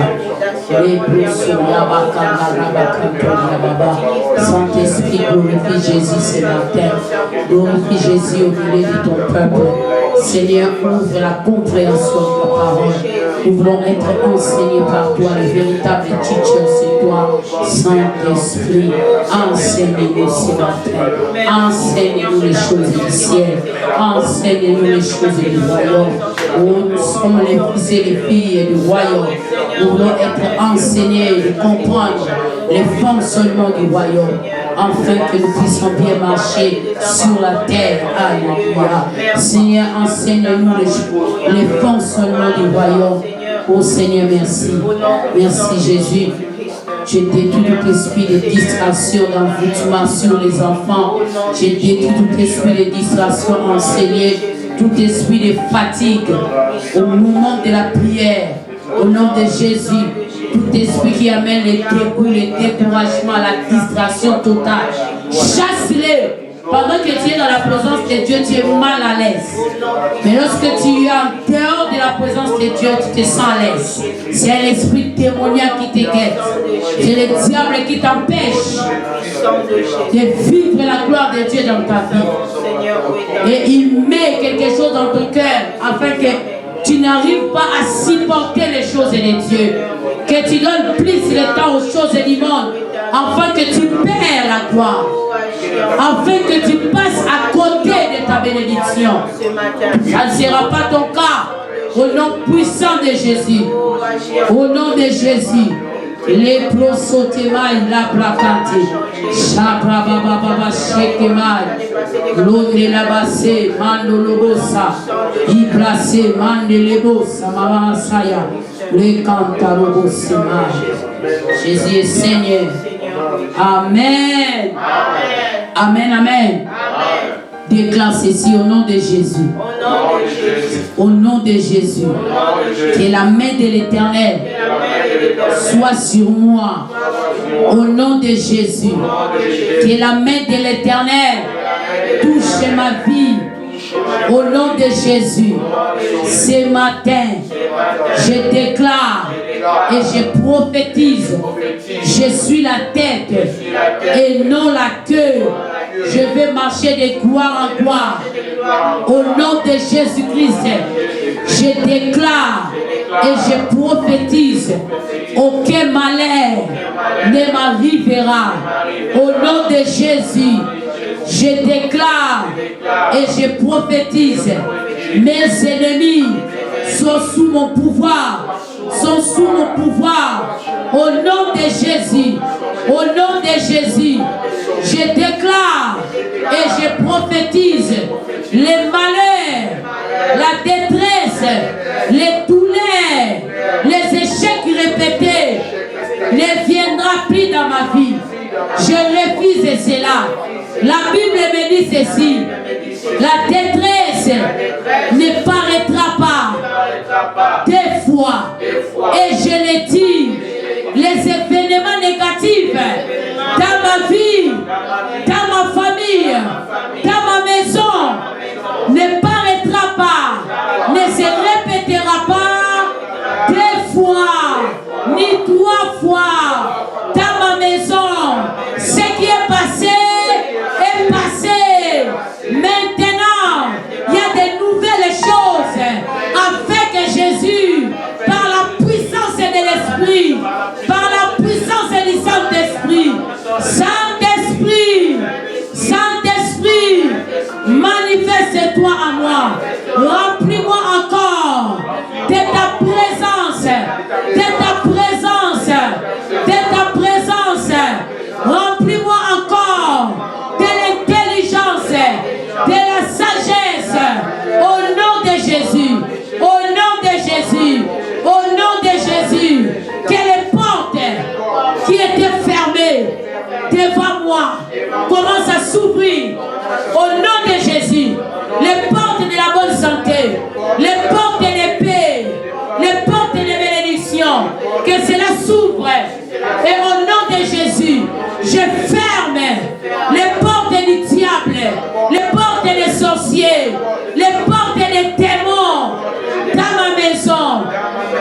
S1: Les prosotelia Babakante, Baba. Saint-Esprit, glorifie Jésus ce matin. Glorifie Jésus au milieu de ton peuple. Seigneur, ouvre la compréhension de ta parole. Nous voulons être enseignés par toi, le véritable teacher, c'est toi, Saint-Esprit. Enseigne-nous ce matin. Enseigne-nous les choses du ciel. Enseigne-nous les choses du royaume. Oh, nous sommes les fils et les filles du royaume. Nous voulons être enseignés et comprendre les fonctionnements du royaume, afin que nous puissions bien marcher sur la terre. Alléluia. Seigneur, enseigne-nous les fonctionnements du royaume. Oh Seigneur, merci. Merci Jésus. Je détruis tout esprit de distraction, d'envoûtement sur les enfants. Je détruis tout esprit de distraction enseigné, tout esprit de fatigue au moment de la prière. Au nom de Jésus, tout esprit qui amène les dégoûts, le découragement, la distraction totale, chasse-les. Pendant que tu es dans la présence de Dieu, tu es mal à l'aise. Mais lorsque tu es en dehors de la présence de Dieu, tu te sens à l'aise. C'est un esprit démoniaque qui te guette. C'est le diable qui t'empêche de vivre la gloire de Dieu dans ta vie. Et il met quelque chose dans ton cœur afin que tu n'arrives pas à supporter les choses de Dieu. Que tu donnes plus de temps aux choses du monde afin que tu perds la gloire. Afin que tu passes à côté de ta bénédiction. Ça ne sera pas ton cas. Au nom puissant de Jésus. Au nom de Jésus. Les prosotemaï la bracante. Chabra baba baba shekemaï. L'onde la basse, mandolobosa. Ibrase mandelebosa, mama saya. Le cantarobosemaï. Jésus est Seigneur. Amen. Amen, amen. Déclare ceci au nom de Jésus. Au nom de Jésus. Que la main de l'Éternel soit sur moi. Au nom de Jésus. Que la main de l'Éternel touche ma vie. Au nom de Jésus. Ce matin, je déclare et je prophétise. Je suis la tête et non la queue. Je vais marcher de gloire en gloire. Au nom de Jésus-Christ, je déclare et je prophétise. Aucun malheur ne m'arrivera. Au nom de Jésus, je déclare et je prophétise. Mes ennemis sont sous mon pouvoir. Sont sous mon pouvoir. Au nom de Jésus. Au nom de Jésus. Je déclare et je prophétise les malheurs, la détresse, les douleurs, les échecs répétés ne viendra plus dans ma vie. Je refuse cela. La Bible me dit ceci. La détresse ne paraîtra pas des fois. Et je le dis, les événements négatifs dans ma vie, dans ma famille, dans ma maison, ne paraîtra pas, ne se répétera pas deux fois, ni trois fois dans ma maison. Ce qui est passé est passé. Maintenant, il y a de nouvelles choses afin que Jésus, par la puissance de l'Esprit, par la joie commence à s'ouvrir. Au nom de Jésus, les portes de la bonne santé, les portes de paix, les portes de bénédiction, que cela s'ouvre. Et au nom de Jésus, je ferme les portes du diable, les portes des sorciers, les portes des démons dans ma maison,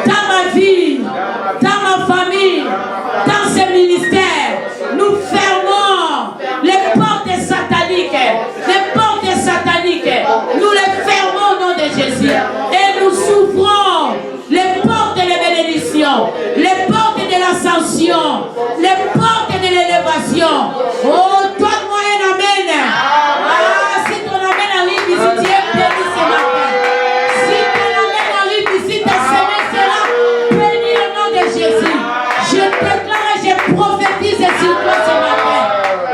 S1: dans ma vie, dans ma famille, dans ce ministère. Nous fermons les portes sataniques, nous les fermons au nom de Jésus et nous ouvrons les portes de bénédiction, les portes de l'ascension, les portes de l'élévation. Oh, donne-moi un amen. Ah, si ton amen arrive ici, tu es béni ce matin. Si ton amen arrive ici, ta semaine sera bénie au nom de Jésus. Je déclare et je prophétise sur toi ce matin.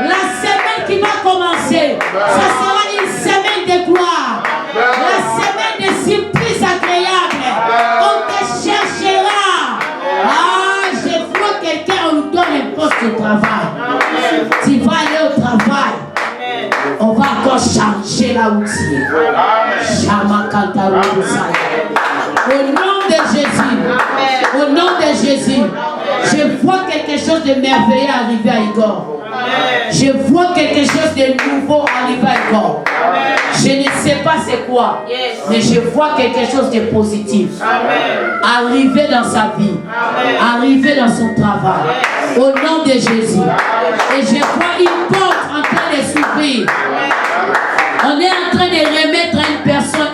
S1: La semaine qui va commencer, ça sera une semaine de gloire. La semaine de surprise agréable. On te cherchera. Ah, je vois quelqu'un, on lui donne un poste de travail. Tu vas aller au travail. On va encore changer là où tu es. Au nom de Jésus. Au nom de Jésus. Je vois quelque chose de merveilleux arriver à Igor. Je vois quelque chose de nouveau arriver à Igor. Je ne sais pas c'est quoi, mais je vois quelque chose de positif arriver dans sa vie, arriver dans son travail. Au nom de Jésus. Et je vois une porte en train de s'ouvrir. On est en train de remettre à une personne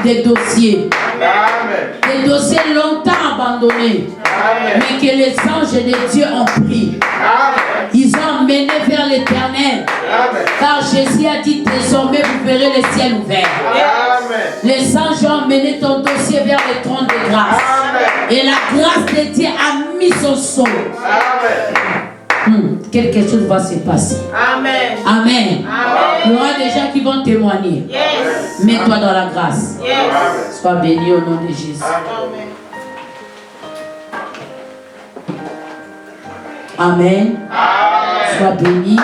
S1: des dossiers. Des dossiers longtemps abandonnés. Mais que les anges de Dieu ont pris. Ils ont emmené vers l'éternel. Car Jésus a dit désormais vous verrez le ciel ouvert. Les anges ont emmené ton dossier vers le trône de grâce. Et la grâce de Dieu a mis son son. Quelque chose va se passer. Amen. Amen. Il y aura des gens qui vont témoigner. Mets-toi dans la grâce. Sois béni au nom de Jésus. Amen. Sois béni.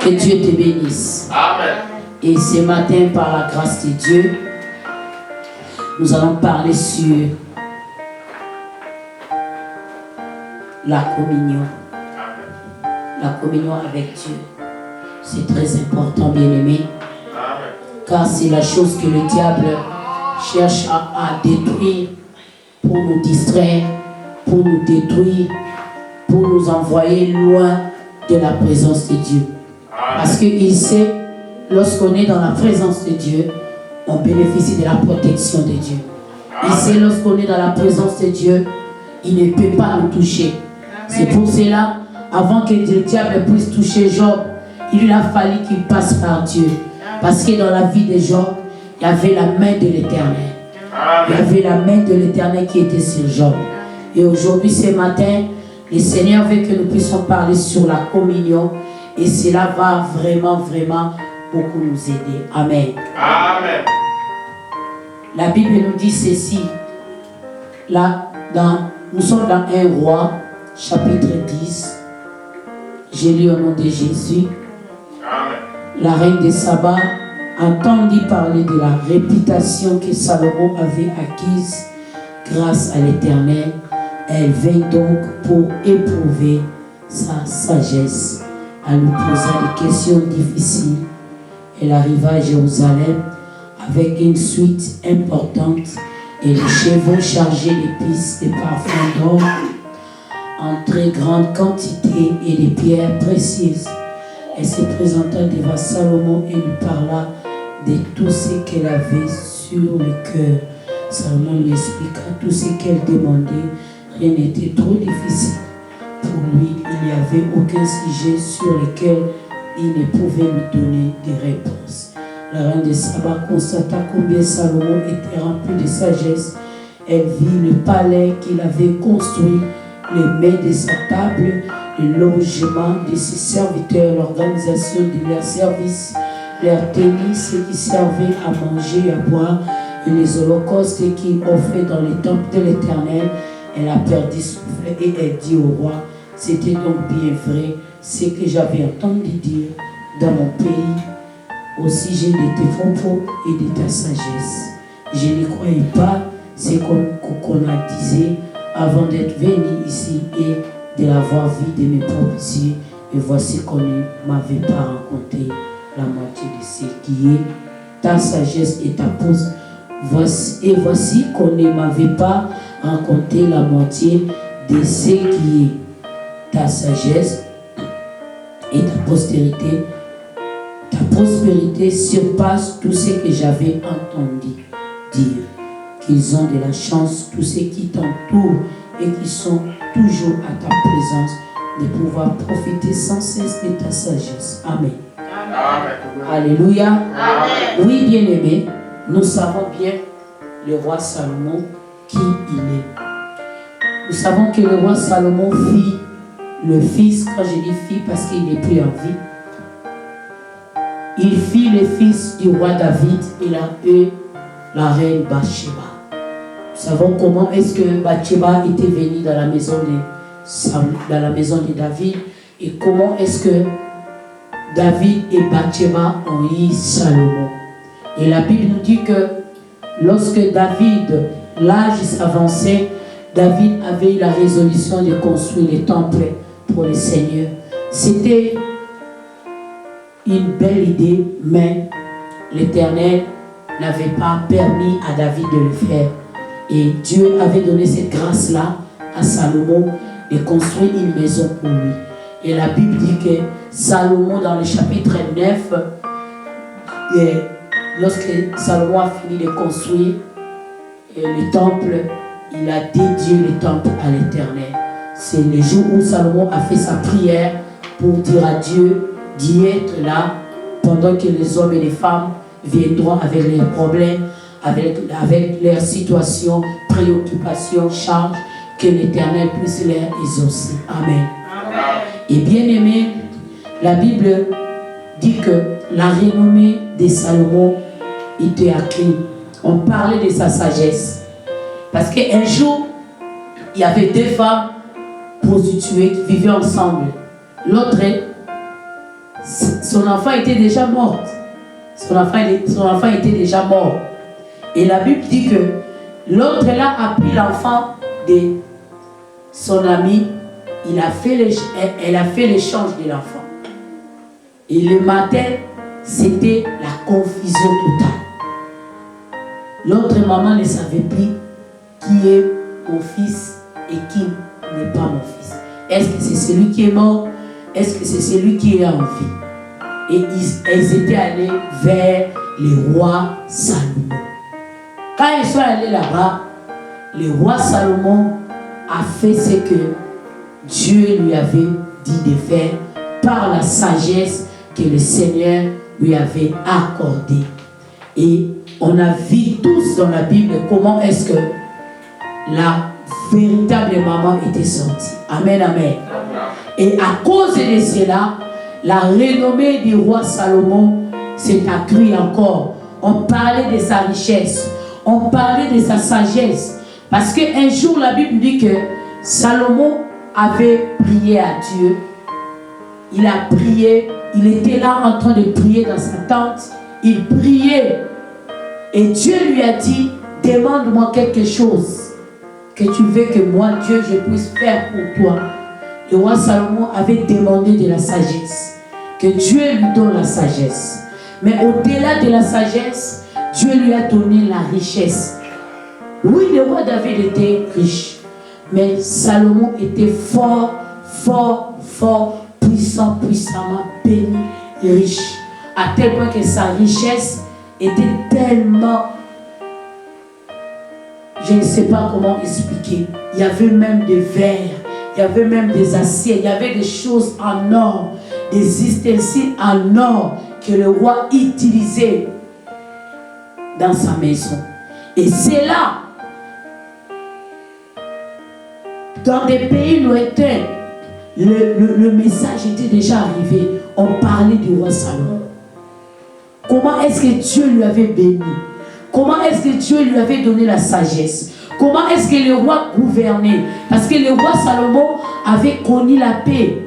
S1: Que Dieu te bénisse. Amen. Et ce matin, par la grâce de Dieu, nous allons parler sur la communion. La communion avec Dieu. C'est très important, bien-aimé. Car c'est la chose que le diable cherche à détruire pour nous distraire, pour nous détruire, pour nous envoyer loin de la présence de Dieu. Parce qu'il sait, lorsqu'on est dans la présence de Dieu, on bénéficie de la protection de Dieu. Il sait, lorsqu'on est dans la présence de Dieu, il ne peut pas nous toucher. C'est pour cela, avant que le diable puisse toucher Job, il a fallu qu'il passe par Dieu. Parce que dans la vie de Job, il y avait la main de l'Éternel. Il y avait la main de l'Éternel qui était sur Job. Et aujourd'hui, ce matin, le Seigneur veut que nous puissions parler sur la communion. Et cela va vraiment, vraiment beaucoup nous aider. Amen. Amen. La Bible nous dit ceci. Là, nous sommes dans 1 Roi, chapitre 10. J'ai lu au nom de Jésus. Amen. La reine de Saba entendit parler de la réputation que Salomon avait acquise grâce à l'Éternel. Elle vint donc pour éprouver sa sagesse. Elle lui posa des questions difficiles. Elle arriva à Jérusalem avec une suite importante et les chevaux chargés d'épices, de parfums d'or en très grande quantité et des pierres précieuses. Elle se présenta devant Salomon et lui parla de tout ce qu'elle avait sur le cœur. Salomon lui expliqua tout ce qu'elle demandait. Rien n'était trop difficile. Pour lui, il n'y avait aucun sujet sur lequel il ne pouvait lui donner des réponses. La reine de Saba constata combien Salomon était rempli de sagesse. Elle vit le palais qu'il avait construit, les mets de sa table, le logement de ses serviteurs, l'organisation de leurs services, leurs tennis, ceux qui servaient à manger et à boire, et les holocaustes qu'il offrait dans les temples de l'Éternel. Elle a perdu souffle et elle dit au roi, c'était donc bien vrai ce que j'avais entendu dire dans mon pays au sujet de tes propos et de ta sagesse. Je ne croyais pas ce qu'on a disait avant d'être venu ici et de l'avoir vu de mes propres yeux. Et voici qu'on ne m'avait pas raconté la moitié de ce qui est ta sagesse et ta pose. Voici qu'on ne m'avait pas raconté la moitié de ce qui est ta sagesse et ta postérité. Ta prospérité surpasse tout ce que j'avais entendu dire. Qu'ils ont de la chance, tous ceux qui t'entourent et qui sont toujours à ta présence, de pouvoir profiter sans cesse de ta sagesse. Amen. Amen. Alléluia. Amen. Oui, bien-aimés, nous savons bien le roi Salomon qui il est. Nous savons que le roi Salomon fit le fils, quand je dis fils parce qu'il n'est plus en vie, il fit le fils du roi David et la reine Bathsheba. Nous savons comment est-ce que Bathsheba était venue dans la maison de David et comment est-ce que David et Bathsheba ont eu Salomon. Et la Bible nous dit que lorsque l'âge s'avançait, David avait eu la résolution de construire le temple pour le Seigneur. C'était une belle idée, mais l'Éternel n'avait pas permis à David de le faire. Et Dieu avait donné cette grâce-là à Salomon de construire une maison pour lui. Et la Bible dit que Salomon, dans le chapitre 9, lorsque Salomon a fini de construire le temple, il a dédié le temple à l'Éternel. C'est le jour où Salomon a fait sa prière pour dire à Dieu d'y être là pendant que les hommes et les femmes viendront avec leurs problèmes, avec leurs situations, préoccupations, charges, que l'Éternel puisse les exaucer. Amen. Amen. Et bien aimé, la Bible dit que la renommée de Salomon était accrue. On parlait de sa sagesse. Parce qu'un jour, il y avait deux femmes prostituées qui vivaient ensemble. L'autre, son enfant était déjà mort. Son enfant était déjà mort. Et la Bible dit que l'autre là a pris l'enfant de son ami. Elle a fait l'échange de l'enfant. Et le matin, c'était la confusion totale. L'autre maman ne savait plus qui est mon fils et qui n'est pas mon fils. Est-ce que c'est celui qui est mort? Est-ce que c'est celui qui est en vie? Et ils étaient allés vers le roi Salomon. Quand ils sont allés là-bas, le roi Salomon a fait ce que Dieu lui avait dit de faire par la sagesse que le Seigneur lui avait accordée. Et on a vu tous dans la Bible comment est-ce que la véritable maman était sortie. Amen, amen. Et à cause de cela, la renommée du roi Salomon s'est accrue encore. On parlait de sa richesse, on parlait de sa sagesse. Parce qu'un jour, la Bible dit que Salomon avait prié à Dieu. Il a prié, il était là en train de prier dans sa tente. Il priait. Et Dieu lui a dit, demande-moi quelque chose que tu veux que moi, Dieu, je puisse faire pour toi. Le roi Salomon avait demandé de la sagesse. Que Dieu lui donne la sagesse. Mais au-delà de la sagesse, Dieu lui a donné la richesse. Oui, le roi David était riche. Mais Salomon était fort, puissant, puissamment béni et riche. À tel point que sa richesse était tellement... Je ne sais pas comment expliquer. Il y avait même des verres, il y avait même des assiettes, il y avait des choses en or, des ustensiles en or que le roi utilisait dans sa maison. Et c'est là, dans des pays lointains, le message était déjà arrivé. On parlait du roi Salomon. Comment est-ce que Dieu lui avait béni? Comment est-ce que Dieu lui avait donné la sagesse? Comment est-ce que le roi gouvernait? Parce que le roi Salomon avait connu la paix.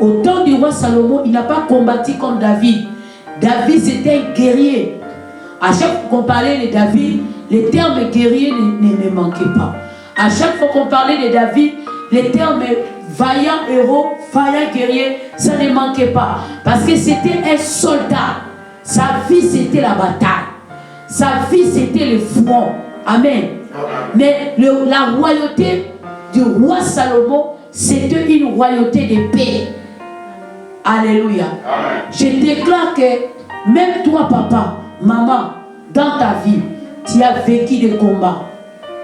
S1: Au temps du roi Salomon, il n'a pas combattu comme David. David, c'était un guerrier. À chaque fois qu'on parlait de David, les termes guerrier ne manquaient pas. À chaque fois qu'on parlait de David, les termes vaillant héros, vaillant guerrier, ça ne manquait pas. Parce que c'était un soldat. Sa vie, c'était la bataille. Sa vie, c'était le front. Amen. Mais la royauté du roi Salomon, c'était une royauté de paix. Alléluia. Amen. Je déclare que même toi, papa, maman, dans ta vie, tu as vécu des combats.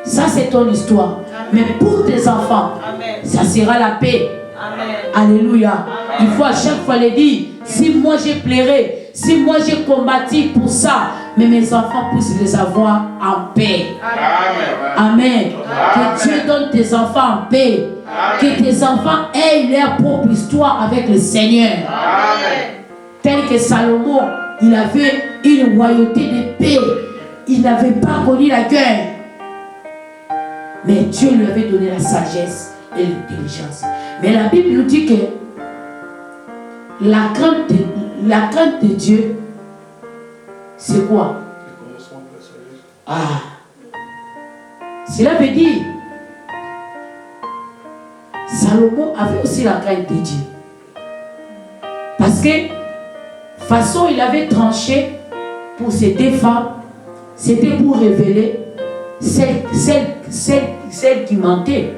S1: Ça, c'est ton histoire. Amen. Mais pour tes enfants, amen, ça sera la paix. Amen. Alléluia. Amen. Il faut à chaque fois le dire. Si moi j'ai pleuré, si moi j'ai combattu pour ça, mais mes enfants puissent les avoir en paix. Amen. Amen. Amen. Que Dieu donne tes enfants en paix. Amen. Que tes enfants aient leur propre histoire avec le Seigneur. Amen. Tel que Salomon, il avait une royauté de paix. Il n'avait pas connu la guerre. Mais Dieu lui avait donné la sagesse et l'intelligence. Mais la Bible nous dit que la crainte de Dieu, c'est quoi? Cela veut dire, Salomon avait aussi la crainte de Dieu. Parce que, façon, il avait tranché pour ces deux femmes, c'était pour révéler celle qui mentait.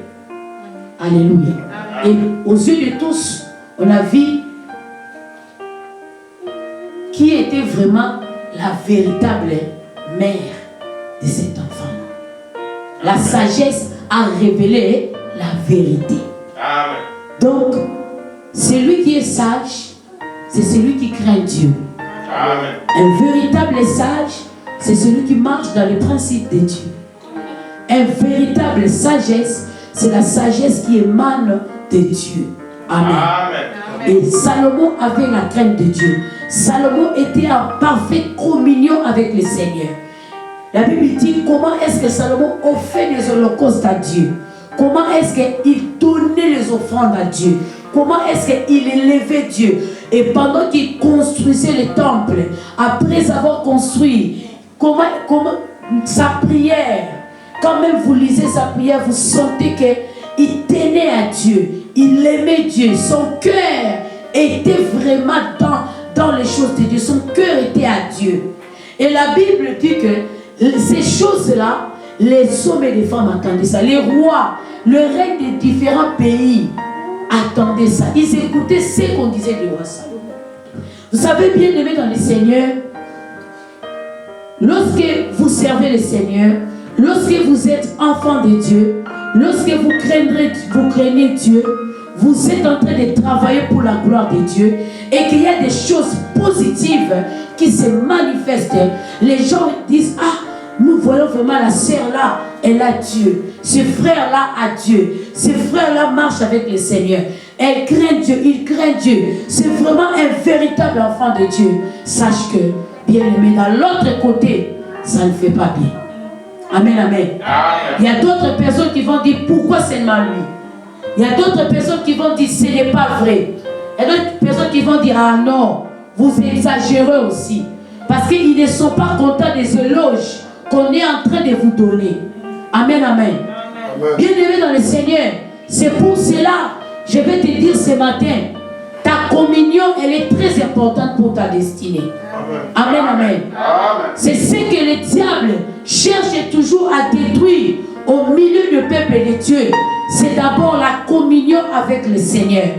S1: Alléluia. Et aux yeux de tous, on a vu qui était vraiment la véritable mère de cet enfant. La sagesse a révélé la vérité. Amen. Donc, celui qui est sage, c'est celui qui craint Dieu. Amen. Un véritable sage, c'est celui qui marche dans les principes de Dieu. Un véritable sagesse, c'est la sagesse qui émane de Dieu. Amen. Amen. Et Salomon avait la crainte de Dieu. Salomon était en parfaite communion avec le Seigneur. La Bible dit comment est-ce que Salomon offrait les holocaustes à Dieu. Comment est-ce qu'il donnait les offrandes à Dieu. Comment est-ce qu'il élevait Dieu. Et pendant qu'il construisait le temple, après avoir construit, comment sa prière, quand même vous lisez sa prière, vous sentez qu'il tenait à Dieu. Il aimait Dieu. Son cœur était vraiment dans les choses de Dieu. Son cœur était à Dieu. Et la Bible dit que ces choses-là, les hommes et les femmes attendaient ça. Les rois, le règne des différents pays attendaient ça. Ils écoutaient ce qu'on disait du roi Salomon. Vous savez, bien aimé dans le Seigneur, lorsque vous servez le Seigneur, lorsque vous êtes enfant de Dieu, lorsque vous craignez Dieu, vous êtes en train de travailler pour la gloire de Dieu et qu'il y a des choses positives qui se manifestent. Les gens disent, ah, nous voyons vraiment la sœur là, elle a Dieu. Ce frère là a Dieu. Ce frère là marche avec le Seigneur. Elle craint Dieu, il craint Dieu. C'est vraiment un véritable enfant de Dieu. Sache que, bien aimé, dans l'autre côté, ça ne fait pas bien. Amen, amen. Il y a d'autres personnes qui vont dire, pourquoi seulement lui? Il y a d'autres personnes qui vont dire, ce n'est pas vrai. Il y a d'autres personnes qui vont dire, ah non, vous exagérez aussi. Parce qu'ils ne sont pas contents des éloges qu'on est en train de vous donner. Amen, amen. Bien aimé dans le Seigneur, c'est pour cela, je vais te dire ce matin, ta communion, elle est très importante pour ta destinée. Amen, amen. C'est ce que le diable cherche toujours à détruire au milieu du peuple de Dieu. C'est d'abord la communion avec le Seigneur.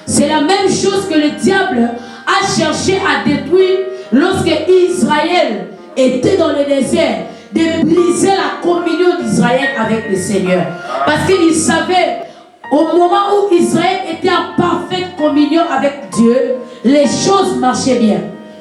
S1: C'est la même chose que le diable a cherché à détruire lorsque Israël était dans le désert, de briser la communion d'Israël avec le Seigneur. Parce qu'il savait, au moment où Israël était en parfaite communion avec Dieu, les choses marchaient bien.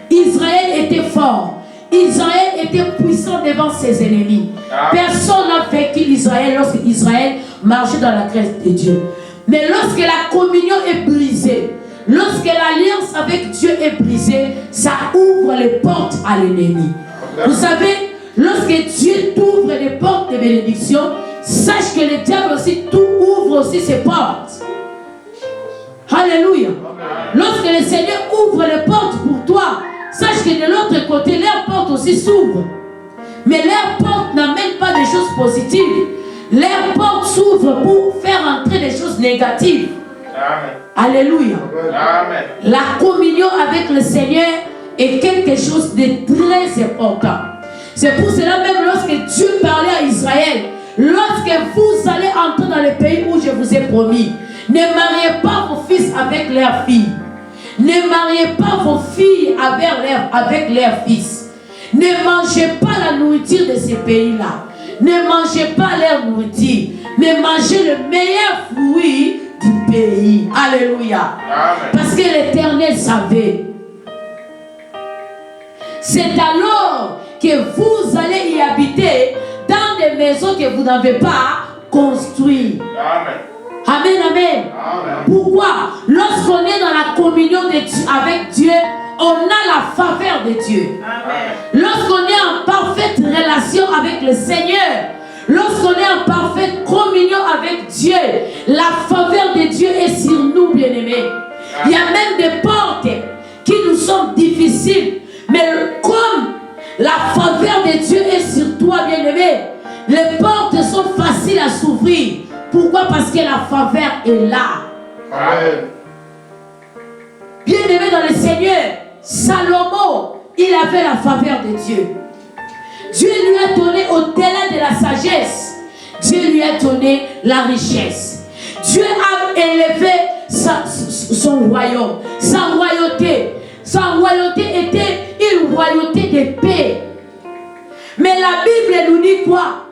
S1: Israël était fort. Israël était puissant devant ses ennemis. Personne n'a vaincu Israël lorsque Israël marchait dans la crainte de Dieu. Mais lorsque la communion est brisée, lorsque l'alliance avec Dieu est brisée, ça ouvre les portes à l'ennemi. Vous savez, lorsque Dieu t'ouvre les portes de bénédiction, sache que le diable aussi ouvre aussi ses portes. Alléluia. Lorsque le Seigneur ouvre les portes pour toi, sache que de l'autre côté, leurs portes aussi s'ouvrent. Mais leurs portes n'amènent pas des choses positives. Leurs portes s'ouvrent pour faire entrer des choses négatives. Amen. Alléluia. Amen. La communion avec le Seigneur est quelque chose de très important. C'est pour cela même lorsque Dieu parlait à Israël, lorsque vous allez entrer dans le pays où je vous ai promis, ne mariez pas vos fils avec leurs filles. Ne mariez pas vos filles avec leurs fils. Ne mangez pas la nourriture de ces pays-là. Ne mangez pas leur nourriture. Mais mangez le meilleur fruit du pays. Alléluia. Amen. Parce que l'Éternel savait. C'est alors que vous allez y habiter dans des maisons que vous n'avez pas construites. Amen. Amen, amen. Amen. Pourquoi? Lorsqu'on est dans la communion de Dieu, avec Dieu, on a la faveur de Dieu. Amen. Lorsqu'on est en parfaite relation avec le Seigneur, lorsqu'on est en parfaite communion avec Dieu, la faveur de Dieu est sur nous, bien-aimés. Il y a même des portes qui nous sont difficiles, mais comme la faveur de Dieu est sur toi, bien-aimé, les portes sont faciles à s'ouvrir. Pourquoi? Parce que la faveur est là. Amen. Bien-aimé dans le Seigneur, Salomon, il avait la faveur de Dieu. Dieu lui a donné au-delà de la sagesse, Dieu lui a donné la richesse. Dieu a élevé son royaume, sa royauté. Sa royauté était une royauté de paix. Mais la Bible nous dit quoi?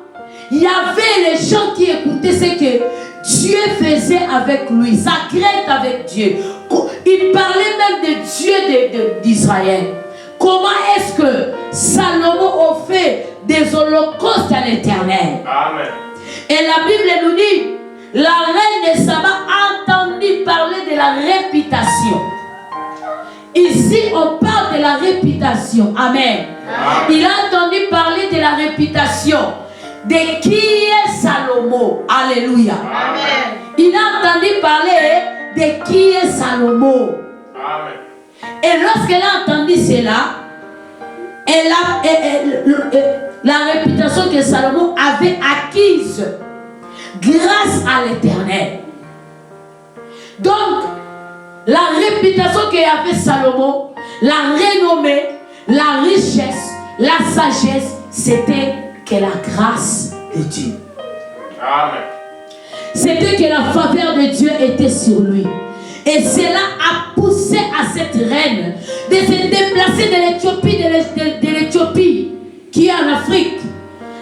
S1: Il y avait les gens qui écoutaient ce que Dieu faisait avec lui, sa crainte avec Dieu. Il parlait même de Dieu d'Israël. Comment est-ce que Salomon offrait des holocaustes à l'Éternel? Amen. Et la Bible nous dit, la reine de Saba a entendu parler de la réputation. Ici, on parle de la réputation. Amen. Amen. Il a entendu parler de la réputation. De qui est Salomon? Alléluia. Amen. Il a entendu parler de qui est Salomon. Amen. Et lorsqu'elle a entendu cela, la réputation que Salomon avait acquise grâce à l'Éternel. Donc, la réputation qu'avait Salomon, la renommée, la richesse, la sagesse, c'était que la grâce de Dieu. Amen. C'était que la faveur de Dieu était sur lui. Et cela a poussé à cette reine de se déplacer de l'Éthiopie, qui est en Afrique.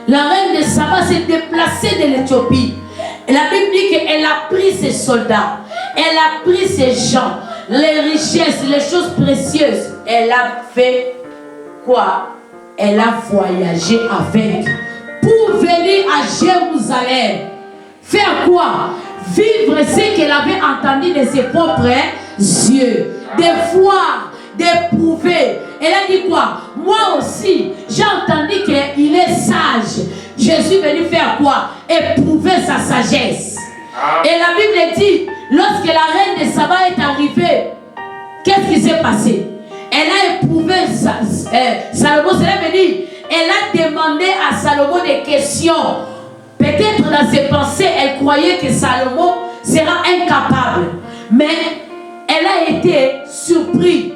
S1: La reine de Saba s'est déplacée de l'Éthiopie. Et la Bible dit qu'elle a pris ses soldats, elle a pris ses gens, les richesses, les choses précieuses. Elle a fait quoi? Elle a voyagé avec pour venir à Jérusalem. Faire quoi? Vivre ce qu'elle avait entendu de ses propres yeux, de voir, d'éprouver. Elle a dit quoi? Moi aussi, j'ai entendu qu'il est sage. Je suis venu faire quoi? Éprouver sa sagesse. Et la Bible dit, lorsque la reine de Saba est arrivée, qu'est-ce qui s'est passé? Elle a éprouvé Salomon. Cela veut dire, elle a demandé à Salomon des questions. Peut-être dans ses pensées, elle croyait que Salomon sera incapable. Mais elle a été surprise.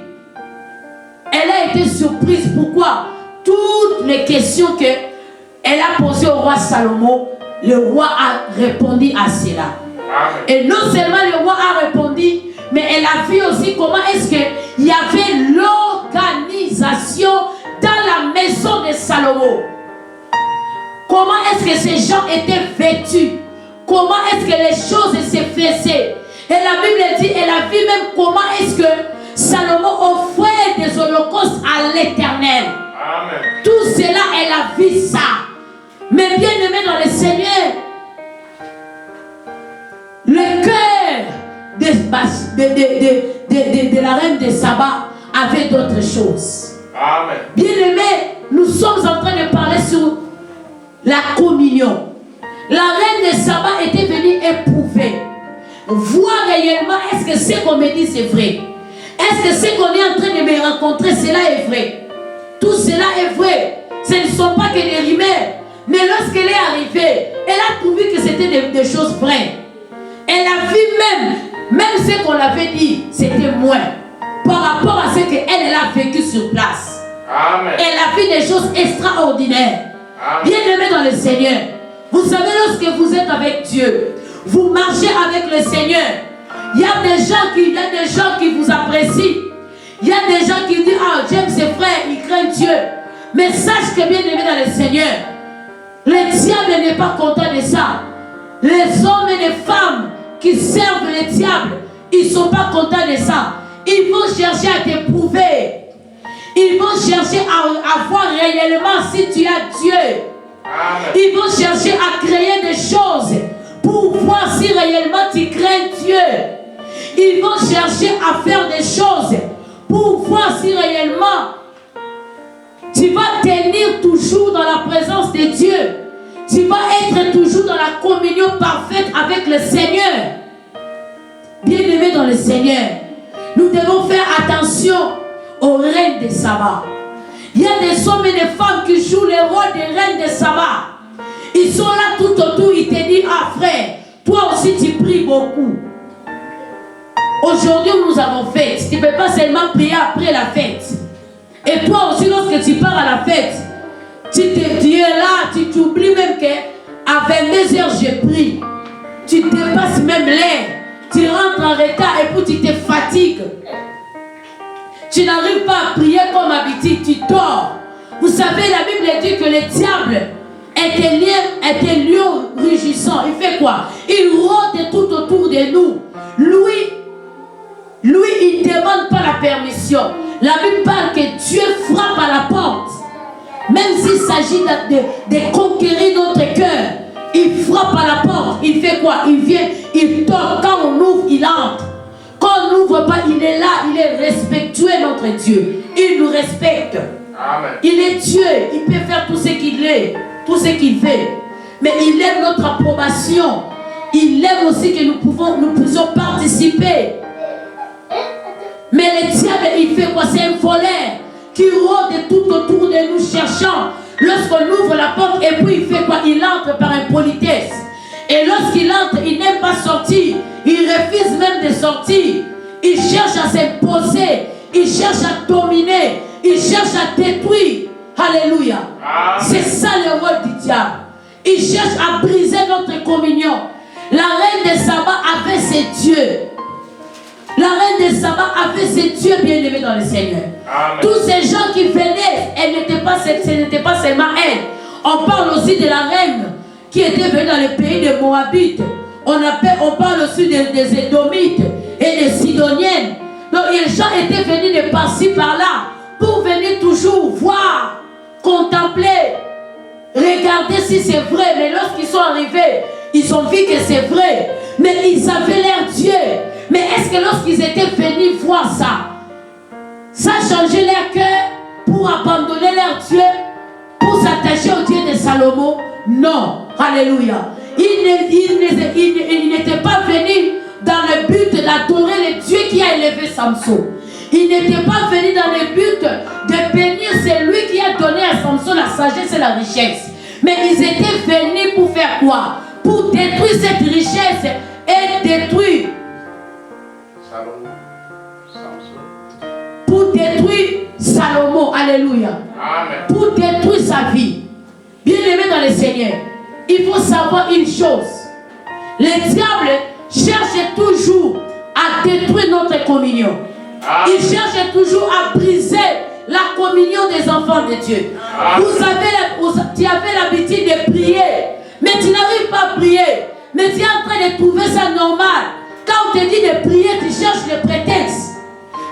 S1: Elle a été surprise. Pourquoi? Toutes les questions qu'elle a posées au roi Salomon, le roi a répondu à cela. Amen. Et non seulement le roi a répondu, mais elle a vu aussi comment est-ce qu'il y avait l'organisation dans la maison de Salomon. Comment est-ce que ces gens étaient vêtus? Comment est-ce que les choses se faisaient? Et la Bible dit, elle a vu même comment est-ce que Salomon offrait des holocaustes à l'Éternel. Tout cela, elle a vu ça. Mais bien aimé dans le Seigneur, le cœur de la reine de Saba avait d'autres choses. Amen. Bien aimé, nous sommes en train de parler sur la communion. La reine de Saba était venue éprouver. voir réellement est-ce que ce qu'on me dit c'est vrai. Est-ce que ce qu'on est en train de me rencontrer, cela est vrai? Tout cela est vrai. Ce ne sont pas que des rumeurs. Mais lorsqu'elle est arrivée, elle a trouvé que c'était des choses vraies. Elle a vu même ce qu'on avait dit, c'était moins. Par rapport à ce qu'elle a vécu sur place.
S2: Amen.
S1: Elle a vu des choses extraordinaires. Bien-aimés dans le Seigneur, vous savez, lorsque vous êtes avec Dieu, vous marchez avec le Seigneur. Il y a des gens qui vous apprécient. Il y a des gens qui disent, ah, j'aime ses frères, ils craignent Dieu. Mais sache que bien-aimé dans le Seigneur, le diable n'est pas content de ça. Les hommes et les femmes qui servent le diable, ils ne sont pas contents de ça. Ils vont chercher à t'éprouver. Ils vont chercher à voir réellement si tu as Dieu.
S2: Amen.
S1: Ils vont chercher à créer des choses pour voir si réellement tu crains Dieu. Ils vont chercher à faire des choses pour voir si réellement tu vas tenir toujours dans la présence de Dieu. Tu vas être toujours dans la communion parfaite avec le Seigneur. Bien-aimés dans le Seigneur, nous devons faire attention aux reines de sabbat. Il y a des hommes et des femmes qui jouent le rôle des reines de sabbat. Ils sont là tout autour, ils te disent, ah frère, toi aussi tu pries beaucoup. Aujourd'hui nous avons fête. Tu ne peux pas seulement prier après la fête. Et toi aussi lorsque tu pars à la fête, tu es là, tu t'oublies même qu'à 22h j'ai pris. Tu dépasses même l'air. Tu rentres en retard et puis tu te fatigues. Tu n'arrives pas à prier comme habitude, tu dors. Vous savez, la Bible dit que le diable est un lion rugissant. Il fait quoi? Il rôde tout autour de nous. Lui, il ne demande pas la permission. La Bible parle que Dieu frappe à la porte. Même s'il s'agit de conquérir notre cœur, il frappe à la porte. Il fait quoi? Il vient, il toque. Quand on ouvre, il entre. Quand on n'ouvre pas, il est là, il est respectueux, notre Dieu. Il nous respecte.
S2: Amen.
S1: Il est Dieu, il peut faire tout ce qu'il est, tout ce qu'il fait. Mais il aime notre approbation. Il aime aussi que nous puissions participer. Mais le diable, il fait quoi? C'est un voleur qui rôde tout autour de nous cherchant. Lorsqu'on ouvre la porte, et puis il fait quoi? Il entre par impolitesse. Et lorsqu'il entre, il n'aime pas sortir. Il refuse même de sortir. Il cherche à s'imposer. Il cherche à dominer. Il cherche à détruire. Alléluia. C'est ça le rôle du diable. Il cherche à briser notre communion. La reine de Saba avait ses dieux. La reine de Saba avait ses dieux bien-aimés dans le Seigneur. Amen. Tous ces gens qui venaient, ce n'était pas seulement elle. On parle aussi de la reine qui était venue dans le pays de Moabites. On parle aussi des Édomites et des Sidoniennes. Donc les gens étaient venus de par-ci par-là pour venir toujours voir, contempler, regarder si c'est vrai. Mais lorsqu'ils sont arrivés, ils ont vu que c'est vrai. Mais ils avaient l'air Dieu. Mais est-ce que lorsqu'ils étaient venus voir ça, ça changeait leur cœur pour abandonner leur Dieu, pour s'attacher au Dieu de Salomon? Non. Alléluia. Ils n'étaient pas venus dans le but d'adorer le Dieu qui a élevé Samson. Ils n'étaient pas venus dans le but de bénir celui qui a donné à Samson la sagesse et la richesse. Mais ils étaient venus pour faire quoi? Pour détruire cette richesse et détruire. Pour détruire Salomon. Alléluia. Amen. Pour détruire sa vie. Bien-aimé dans le Seigneur, il faut savoir une chose. Le diable cherche toujours à détruire notre communion. Il cherche toujours à briser la communion des enfants de Dieu. Tu avais l'habitude de prier, mais tu n'arrives pas à prier. Mais tu es en train de trouver ça normal. Quand on te dit de prier, tu cherches le prétexte.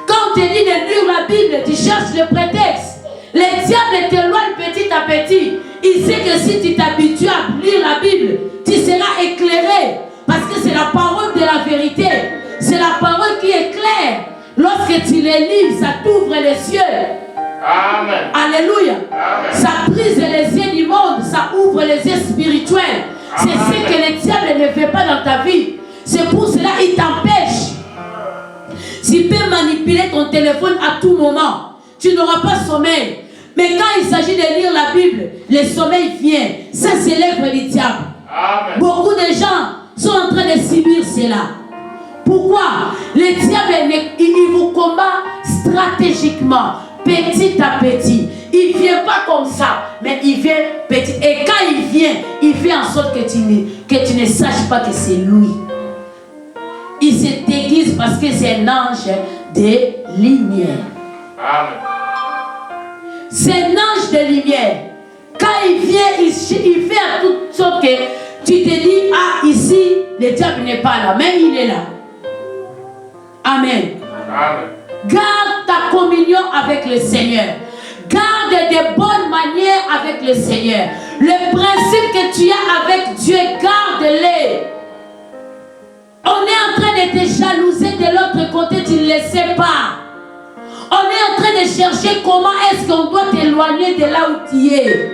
S1: Quand on te dit de lire la Bible, tu cherches le prétexte. Le diable t'éloigne petit à petit. Il sait que si tu t'habitues à lire la Bible, tu seras éclairé. Parce que c'est la parole de la vérité. C'est la parole qui est claire. Lorsque tu les lis, ça t'ouvre les cieux. Amen. Alléluia. Amen. Ça brise les yeux du monde. Ça ouvre les yeux spirituels. C'est ce que le diable ne fait pas dans ta vie. C'est pour cela qu'il t'empêche. S'il peut manipuler ton téléphone à tout moment, tu n'auras pas sommeil. Mais quand il s'agit de lire la Bible, le sommeil vient. Ça, c'est l'œuvre du diable. Amen. Beaucoup de gens sont en train de subir cela. Pourquoi? Le diable, il vous combat stratégiquement, petit à petit. Il ne vient pas comme ça, mais il vient petit. Et quand il fait en sorte que tu ne saches pas que c'est lui. Il se déguise parce que c'est un ange de lumière. Amen. C'est un ange de lumière. Quand il vient, il fait à toute sorte que tu te dis, ah, ici, le diable n'est pas là, mais il est là. Amen. Amen. Garde ta communion avec le Seigneur. Garde de bonnes manières avec le Seigneur. Le principe que tu as avec Dieu, garde-les. On est en train de te jalouser de l'autre côté, tu ne le sais pas. On est en train de chercher comment est-ce qu'on doit t'éloigner de là où tu es.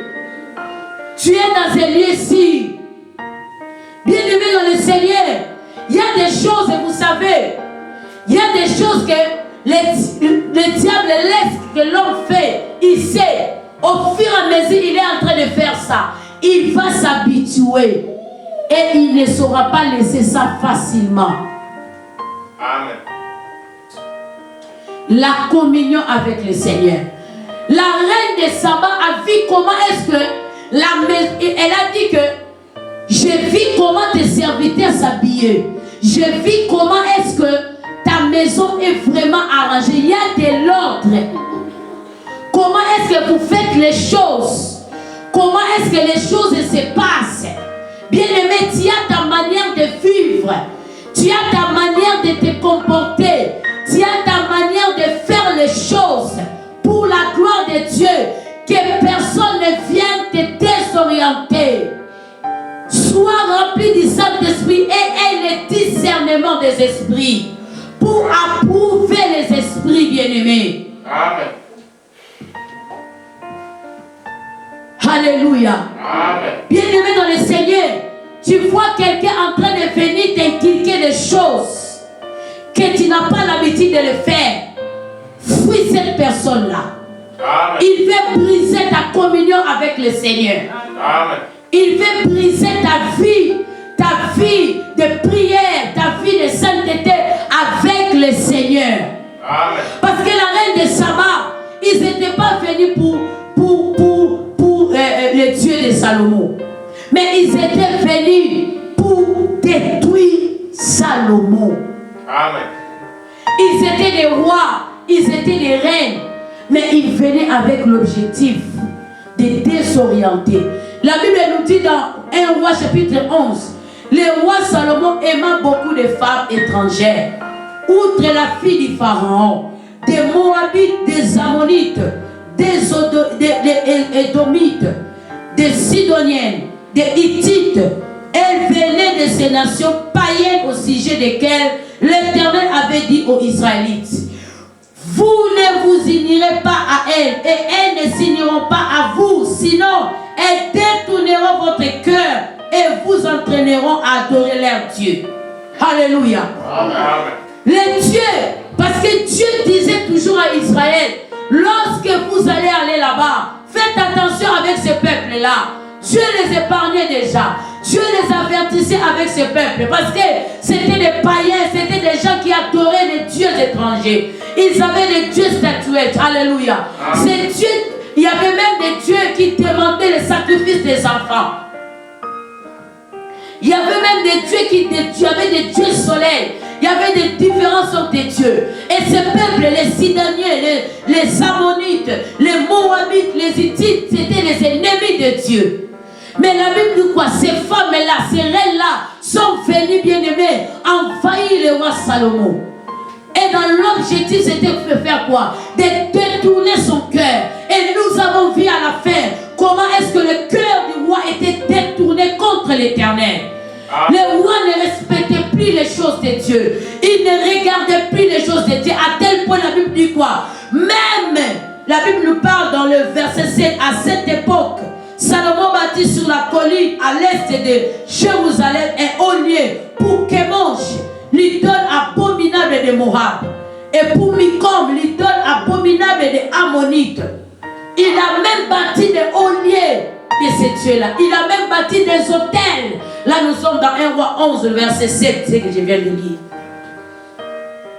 S1: Tu es dans un lieu sûr. Bien-aimé dans le Seigneur, il y a des choses, vous savez, il y a des choses que le diable laisse que l'homme fait. Il sait, au fur et à mesure, il est en train de faire ça. Il va s'habituer. Et il ne saura pas laisser ça facilement. Amen. La communion avec le Seigneur. La reine de Saba a vu comment est-ce que elle a dit que j'ai vu comment tes serviteurs s'habillaient. J'ai vu comment est-ce que ta maison est vraiment arrangée. Il y a de l'ordre. Comment est-ce que vous faites les choses? Comment est-ce que les choses se passent? Bien-aimé, tu as ta manière de vivre. Tu as ta manière de te comporter. Tu as ta manière de faire les choses pour la gloire de Dieu. Que personne ne vienne te désorienter. Sois rempli du Saint-Esprit et aie le discernement des esprits pour approuver les esprits bien-aimés. Amen. Alléluia. Amen. Bien-aimé dans le Seigneur, tu vois quelqu'un en train de venir t'inculquer des choses que tu n'as pas l'habitude de le faire. Fuis cette personne-là. Il veut briser ta communion avec le Seigneur. Amen. Il veut briser ta vie de prière, ta vie de sainteté avec le Seigneur. Amen. Parce que la reine de Saba, ils n'étaient pas venus pour le Dieu de Salomon. Mais ils étaient venus pour détruire Salomon. Amen. Ils étaient des rois, ils étaient des reines, mais ils venaient avec l'objectif de désorienter. La Bible nous dit dans 1 Roi chapitre 11, le roi Salomon aima beaucoup de femmes étrangères, outre la fille du Pharaon, des Moabites, des Ammonites, des Édomites, des Sidoniennes, des Hittites. Elle venait de ces nations païennes au sujet desquelles l'Éternel avait dit aux Israélites: vous ne vous unirez pas à elles et elles ne s'uniront pas à vous, sinon elles détourneront votre cœur et vous entraîneront à adorer leur Dieu. Alléluia. Amen. Les dieux, parce que Dieu disait toujours à Israël, lorsque vous allez aller là-bas, faites attention avec ce peuple-là. Dieu les épargnait déjà. Dieu les avertissait avec ce peuple parce que c'était des païens, c'était des gens qui adoraient les dieux étrangers. Ils avaient des dieux statuettes. Alléluia. Ces dieux, il y avait même des dieux qui demandaient le sacrifice des enfants. Il y avait même des dieux il y avait des dieux soleil. Il y avait des différentes sortes de dieux. Et ce peuple, les Sidoniens, les Ammonites, les Moabites, les Hittites, c'était les ennemis de Dieu. Mais la Bible dit quoi? Ces femmes-là, ces reines-là sont venues, bien-aimées, envahir le roi Salomon. Et dans l'objectif, c'était de faire quoi? De détourner son cœur. Et nous avons vu à la fin comment est-ce que le cœur du roi était détourné contre l'Éternel. Le roi ne respectait plus les choses de Dieu. Il ne regardait plus les choses de Dieu. À tel point, la Bible dit quoi? Même, la Bible nous parle dans le verset 7, à cette époque, Salomon bâtit sur la colline à l'est de Jérusalem un haut lieu pour qu'Émonge lui donne abominable de Moab. Et pour Micom lui donne abominable des Ammonites. Il a même bâti des hauts lieux de ces dieux-là. Il a même bâti des hôtels. Là, nous sommes dans 1 Roi 11, verset 7, c'est ce que je viens de lire.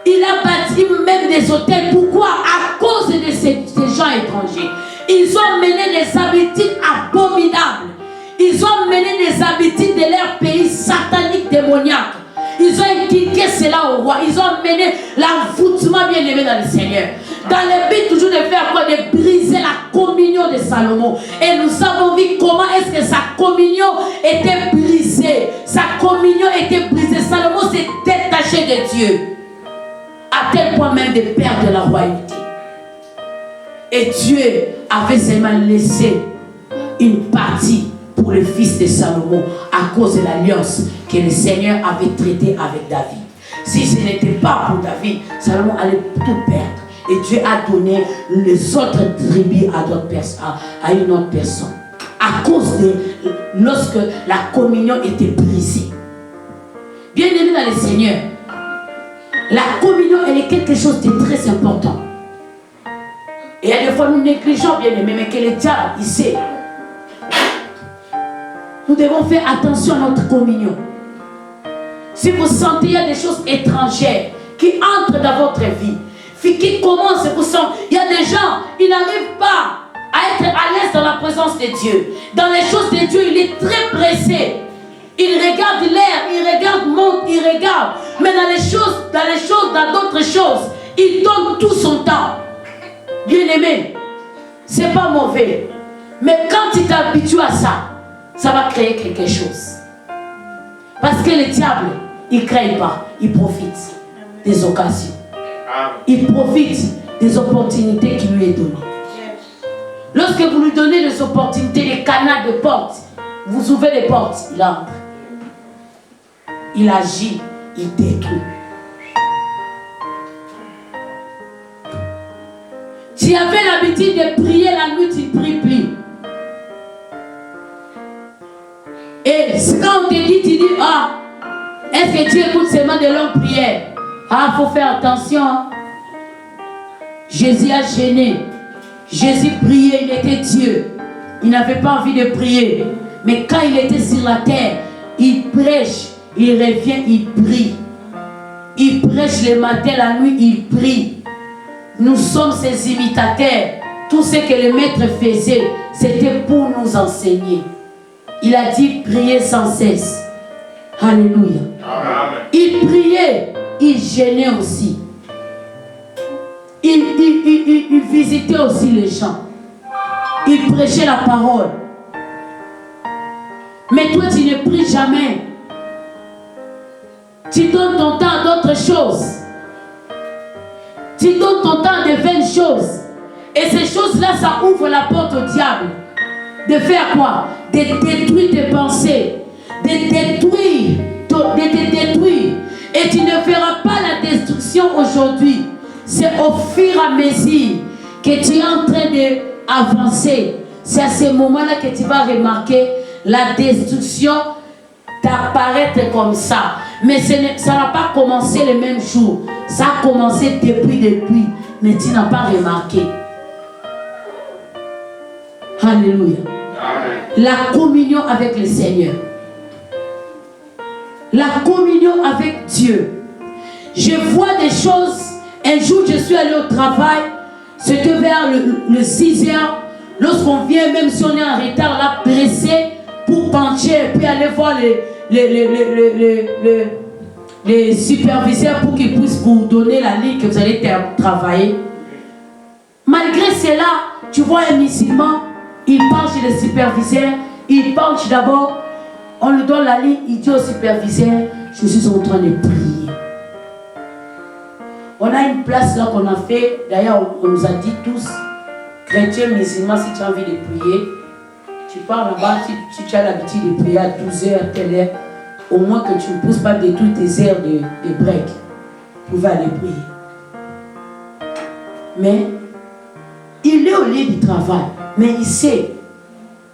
S1: Il a bâti même des hôtels. Pourquoi? À cause de ces gens étrangers. Ils ont mené des habitudes abominables. Ils ont mené des habitudes de leur pays satanique démoniaque. Ils ont inculqué cela au roi. Ils ont mené l'envoûtement bien aimé dans le Seigneur. Dans le but toujours de faire quoi? De briser la communion de Salomon. Et nous avons vu comment est-ce que sa communion était brisée. Sa communion était brisée. Salomon s'est détaché de Dieu. À tel point même de perdre la royauté. Et Dieu avait seulement laissé une partie pour le fils de Salomon à cause de l'alliance que le Seigneur avait traitée avec David. Si ce n'était pas pour David, Salomon allait tout perdre. Et Dieu a donné les autres tribus à une autre personne. À cause de lorsque la communion était brisée. Bien aimé dans le Seigneur, la communion, elle est quelque chose de très important. Et il y a des fois nous négligeons, bien aimé, mais que le diable, il sait. Nous devons faire attention à notre communion. Si vous sentez qu'il y a des choses étrangères qui entrent dans votre vie, qui commencent, vous sentez, il y a des gens, ils n'arrivent pas à être à l'aise dans la présence de Dieu. Dans les choses de Dieu, il est très pressé. Il regarde l'air, il regarde le monde, il regarde. Mais dans d'autres choses, il donne tout son temps. Bien aimé, c'est pas mauvais. Mais quand tu t'habitues à ça, ça va créer quelque chose. Parce que le diable, il ne crée pas, il profite des occasions. Il profite des opportunités qui lui est données. Lorsque vous lui donnez les opportunités, les canaux de porte, vous ouvrez les portes, il entre. Il agit, il détruit. Tu avais l'habitude de prier la nuit, tu ne pries plus. Et quand on te dit, tu dis, ah, est-ce que Dieu écoute seulement de longues prières? Ah, il faut faire attention. Jésus a gêné. Jésus priait, il était Dieu. Il n'avait pas envie de prier. Mais quand il était sur la terre, il prêche, il revient, il prie. Il prêche le matin, la nuit, il prie. Nous sommes ses imitateurs. Tout ce que le maître faisait, c'était pour nous enseigner. Il a dit prier sans cesse. Alléluia. Amen. Il priait, il gênait aussi. Il visitait aussi les gens. Il prêchait la parole. Mais toi, tu ne pries jamais. Tu donnes ton temps à d'autres choses. Tu donnes ton temps à de vaines choses. Et ces choses-là, ça ouvre la porte au diable. De faire quoi? De détruire tes pensées. De te détruire. Et tu ne feras pas la destruction aujourd'hui. C'est au fur et à mesure que tu es en train d'avancer. C'est à ce moment-là que tu vas remarquer la destruction d'apparaître comme ça. Mais ça n'a pas commencé le même jour. Ça a commencé depuis. Mais tu n'as pas remarqué. Alléluia. La communion avec le Seigneur. La communion avec Dieu. Je vois des choses. Un jour, je suis allé au travail. C'était vers le 6 heures. Lorsqu'on vient, même si on est en retard, là, pressé pour pencher et puis aller voir les superviseurs pour qu'ils puissent vous donner la ligne que vous allez travailler. Malgré cela, tu vois un musulman, il penche chez le superviseur, il penche d'abord, on lui donne la ligne, il dit au superviseur, je suis en train de prier. On a une place là qu'on a fait, d'ailleurs on nous a dit tous, chrétiens, musulmans, si tu as envie de prier, tu pars là-bas, si tu as l'habitude de prier à 12h, telle heure, au moins que tu ne pousses pas détruire tes heures de break. Vous pouvez aller prier. Mais il est au lieu du travail, mais il sait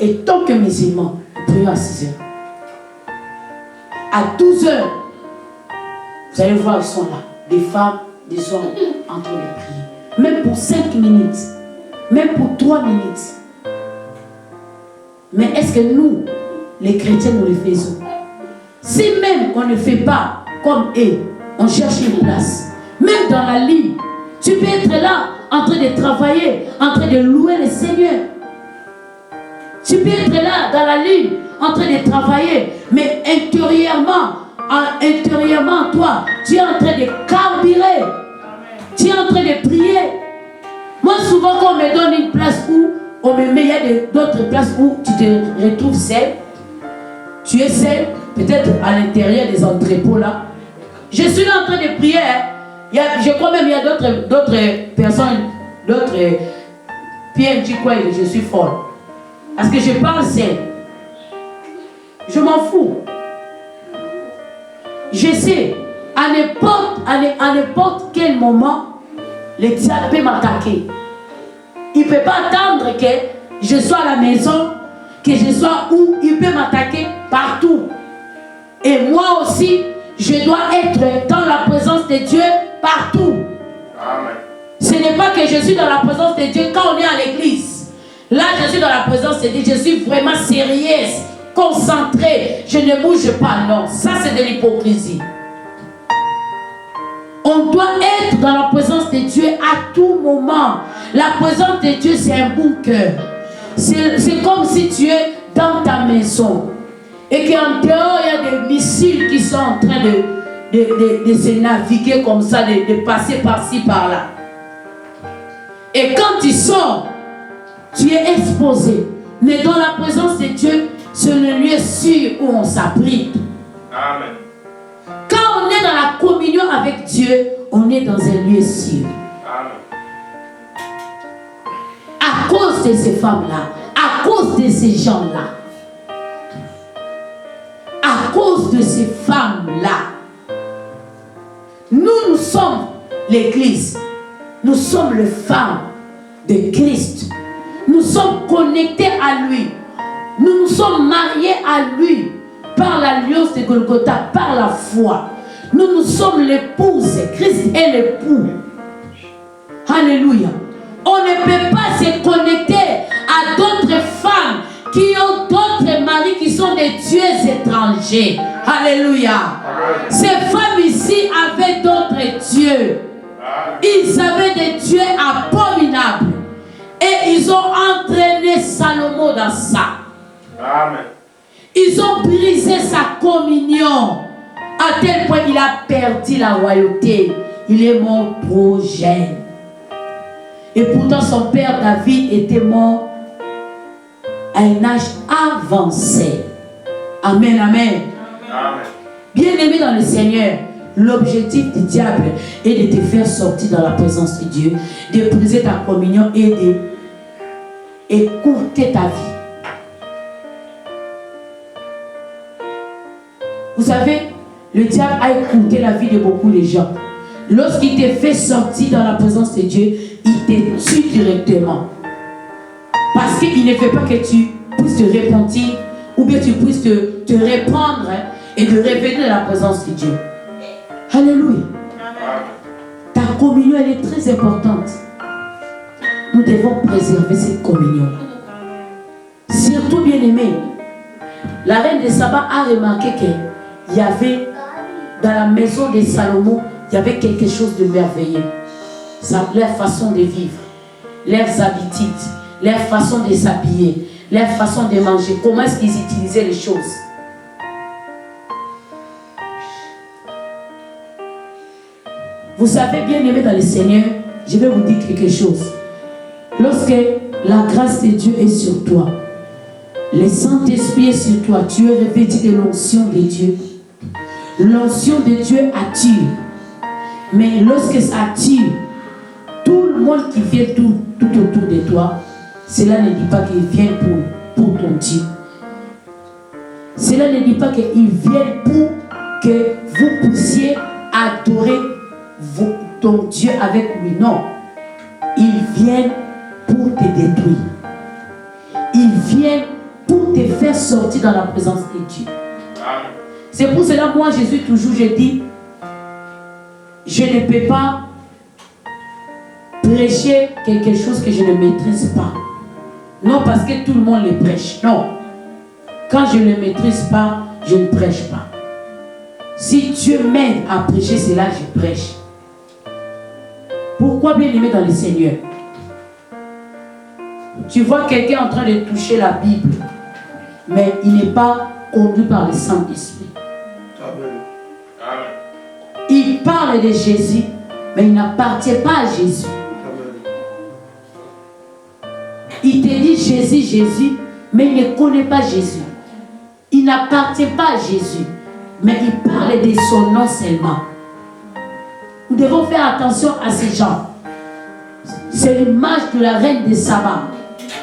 S2: Et tant que musulmans, nous prions à 6 heures. À 12 heures, vous allez voir, ils sont là. Des femmes, des hommes en train de prier. Même pour 5 minutes. Même pour 3 minutes. Mais est-ce que nous, les chrétiens, nous le faisons? Si même on ne fait pas comme eux, on cherche une place. Même dans la ligne, tu peux être là, en train de travailler, en train de louer le Seigneur. Tu peux être là, dans la ligne, en train de travailler, mais intérieurement, toi, tu es en train de carburer. Tu es en train de prier. Moi, souvent, quand on me donne une place où on me met, il y a d'autres places où tu te retrouves seul. Tu es seul, peut-être à l'intérieur des entrepôts là. Je suis là en train de prier. Je crois même qu'il y a d'autres personnes, d'autres PNJ quoi, je suis folle. Parce que je parle seul. Je m'en fous. Je sais, à n'importe quel moment, le diable peut m'attaquer. Il ne peut pas attendre que je sois à la maison, que je sois où, il peut m'attaquer partout. Et moi aussi, je dois être dans la présence de Dieu partout. Amen. Ce n'est pas que je suis dans la présence de Dieu quand on est à l'église. Là, je suis dans la présence de Dieu, je suis vraiment sérieuse, concentrée, je ne bouge pas. Non, ça c'est de l'hypocrisie. On doit être dans la présence de Dieu à tout moment. La présence de Dieu, c'est un bon cœur. C'est comme si tu es dans ta maison et qu'en dehors, il y a des missiles qui sont en train de se naviguer comme ça, de passer par-ci, par-là. Et quand tu sors, tu es exposé. Mais dans la présence de Dieu, c'est le lieu sûr où on s'abrite. Amen. Quand on est dans la communion avec Dieu, on est dans un lieu sûr. Amen. À cause de ces femmes-là, à cause de ces gens-là, à cause de ces femmes-là, nous sommes l'Église. Nous sommes les femmes de Christ. Nous sommes connectés à lui. Nous nous sommes mariés à lui par l'alliance de Golgotha, par la foi. Nous sommes l'épouse. Christ est l'époux. Alléluia. On ne peut pas se connecter à d'autres femmes qui ont d'autres maris qui sont des dieux étrangers. Alléluia. Ces femmes ici avaient d'autres dieux. Ils avaient des dieux abominables. Et ils ont entraîné Salomon dans ça. Amen. Ils ont brisé sa communion. À tel point qu'il a perdu la royauté. Il est mort trop jeune. Et pourtant son père David était mort à un âge avancé. Amen, amen. Amen. Bien-aimé dans le Seigneur, l'objectif du diable est de te faire sortir dans la présence de Dieu, de briser ta communion et d'écourter ta vie. Vous savez, le diable a écourté la vie de beaucoup de gens. Lorsqu'il te fait sortir dans la présence de Dieu, il te tue directement. Parce qu'il ne fait pas que tu puisses te repentir ou bien tu puisses te répandre et de revenir dans la présence de Dieu. Alléluia. Ta communion, elle est très importante. Nous devons préserver cette communion. Surtout, bien aimé, la reine de Saba a remarqué qu'il y avait dans la maison de Salomon, il y avait quelque chose de merveilleux. Leur façon de vivre, leurs habitudes, leur façon de s'habiller, leur façon de manger, comment est-ce qu'ils utilisaient les choses. Vous savez, bien aimé dans le Seigneur, je vais vous dire quelque chose. Lorsque la grâce de Dieu est sur toi, le Saint-Esprit est sur toi, tu es revêtu de l'onction de Dieu. L'onction de Dieu attire. Mais lorsque ça attire, tout le monde qui vient tout autour de toi, cela ne dit pas qu'ils viennent pour ton Dieu. Cela ne dit pas qu'ils viennent pour que vous puissiez adorer ton Dieu avec lui. Non. Ils viennent pour te détruire. Ils viennent sortir dans la présence de Dieu. C'est pour cela, moi, Jésus, toujours, je dis, je ne peux pas prêcher quelque chose que je ne maîtrise pas. Non, parce que tout le monde le prêche. Non. Quand je ne le maîtrise pas, je ne prêche pas. Si Dieu m'aide à prêcher cela, je prêche. Pourquoi bien aimer dans le Seigneur? Tu vois quelqu'un en train de toucher la Bible, mais il n'est pas conduit par le Saint-Esprit. Il parle de Jésus, mais il n'appartient pas à Jésus. Il te dit Jésus, Jésus, mais il ne connaît pas Jésus. Il n'appartient pas à Jésus, mais il parle de son nom seulement. Nous devons faire attention à ces gens. C'est l'image de la reine de Saba.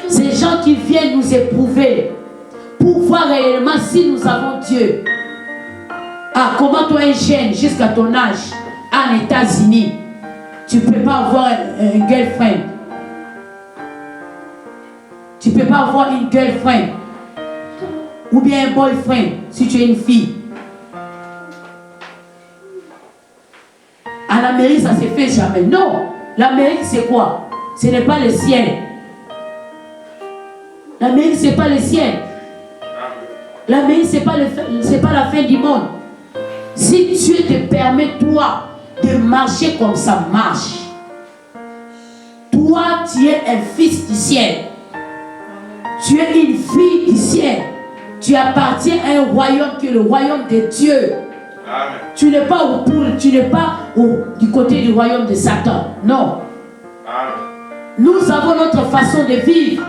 S2: Ces gens qui viennent nous éprouver pour voir réellement si nous avons Dieu. Ah, comment toi es jeune jusqu'à ton âge en États-Unis, tu ne peux pas avoir un girlfriend. Tu ne peux pas avoir une girlfriend ou bien un boyfriend si tu es une fille. En Amérique, ça ne se fait jamais. Non, l'Amérique c'est quoi? Ce n'est pas le ciel. L'Amérique ce n'est pas le ciel. L'Amérique ce n'est pas la fin du monde. Si Dieu te permet, toi, de marcher comme ça marche, toi, tu es un fils du ciel. Tu es une fille du ciel. Tu appartiens à un royaume qui est le royaume de Dieu. Amen. Tu n'es pas du côté du royaume de Satan. Non. Amen. Nous avons notre façon de vivre.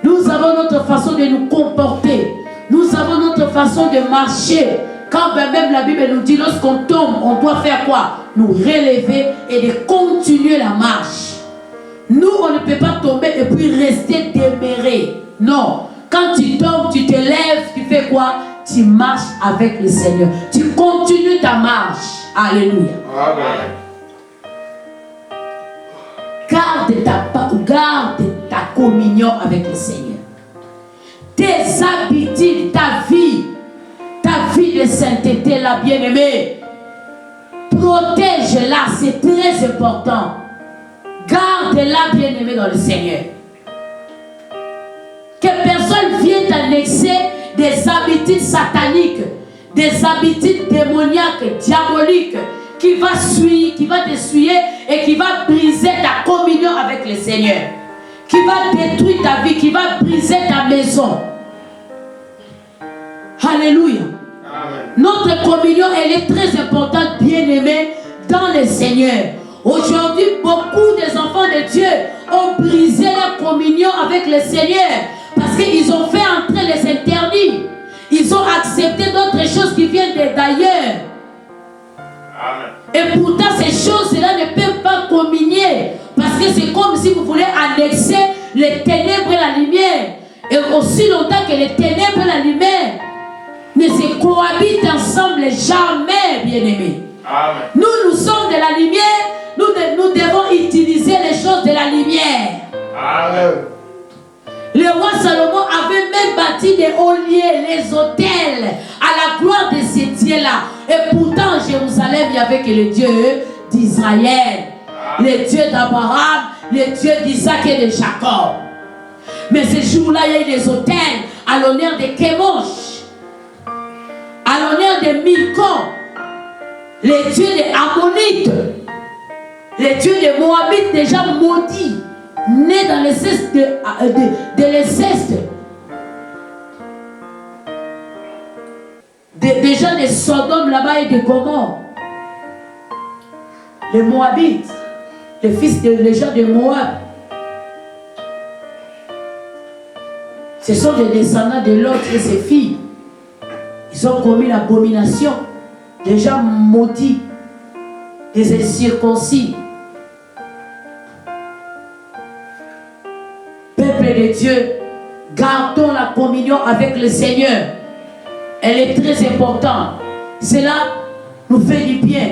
S2: Nous avons notre façon de nous comporter. Nous avons notre façon de marcher. Quand même la Bible nous dit, lorsqu'on tombe, on doit faire quoi? Nous relever et de continuer la marche. Nous, on ne peut pas tomber et puis rester demeuré. Non. Quand tu tombes, tu te lèves, tu fais quoi? Tu marches avec le Seigneur. Tu continues ta marche. Alléluia. Amen. Garde ta communion avec le Seigneur. Tes habitudes, ta vie de sainteté, la bien-aimée, protège-la, c'est très important. Garde-la, bien-aimée, dans le Seigneur. Que personne vienne annexer des habitudes sataniques, des habitudes démoniaques, diaboliques, qui va te suyer et qui va briser ta communion avec le Seigneur, qui va détruire ta vie, qui va briser ta maison. Alléluia. Amen. Notre communion, elle est très importante, bien-aimée, dans le Seigneur. Aujourd'hui, beaucoup des enfants de Dieu ont brisé leur communion avec le Seigneur parce qu'ils ont fait entrer les interdits. Ils ont accepté d'autres choses qui viennent d'ailleurs. Amen. Et pourtant, ces choses-là ne peuvent pas communier parce que c'est comme si vous voulez annexer les ténèbres et la lumière. Et aussi longtemps que les ténèbres et la lumière ne se cohabitent ensemble jamais, bien-aimés. Nous sommes de la lumière, nous devons utiliser les choses de la lumière. Amen. Le roi Salomon avait même bâti des hauts lieux, les hôtels, à la gloire de ces dieux-là. Et pourtant, en Jérusalem, il n'y avait que le Dieu d'Israël, le Dieu d'Abraham, le Dieu d'Isaac et de Jacob. Mais ce jour-là, il y a eu des hôtels à l'honneur de Kémosh, à l'honneur de Milcom, les dieux des Ammonites, les dieux des Moabites déjà maudits, nés dans les cestes de l'inceste, des gens de Sodome là-bas et de Gomorrhe, les Moabites, les gens de Moab. Ce sont des descendants de Lot et ses filles. Ils ont commis l'abomination. Des gens maudits, des incirconcis. Peuple de Dieu, gardons la communion avec le Seigneur. Elle est très importante. Cela nous fait du bien.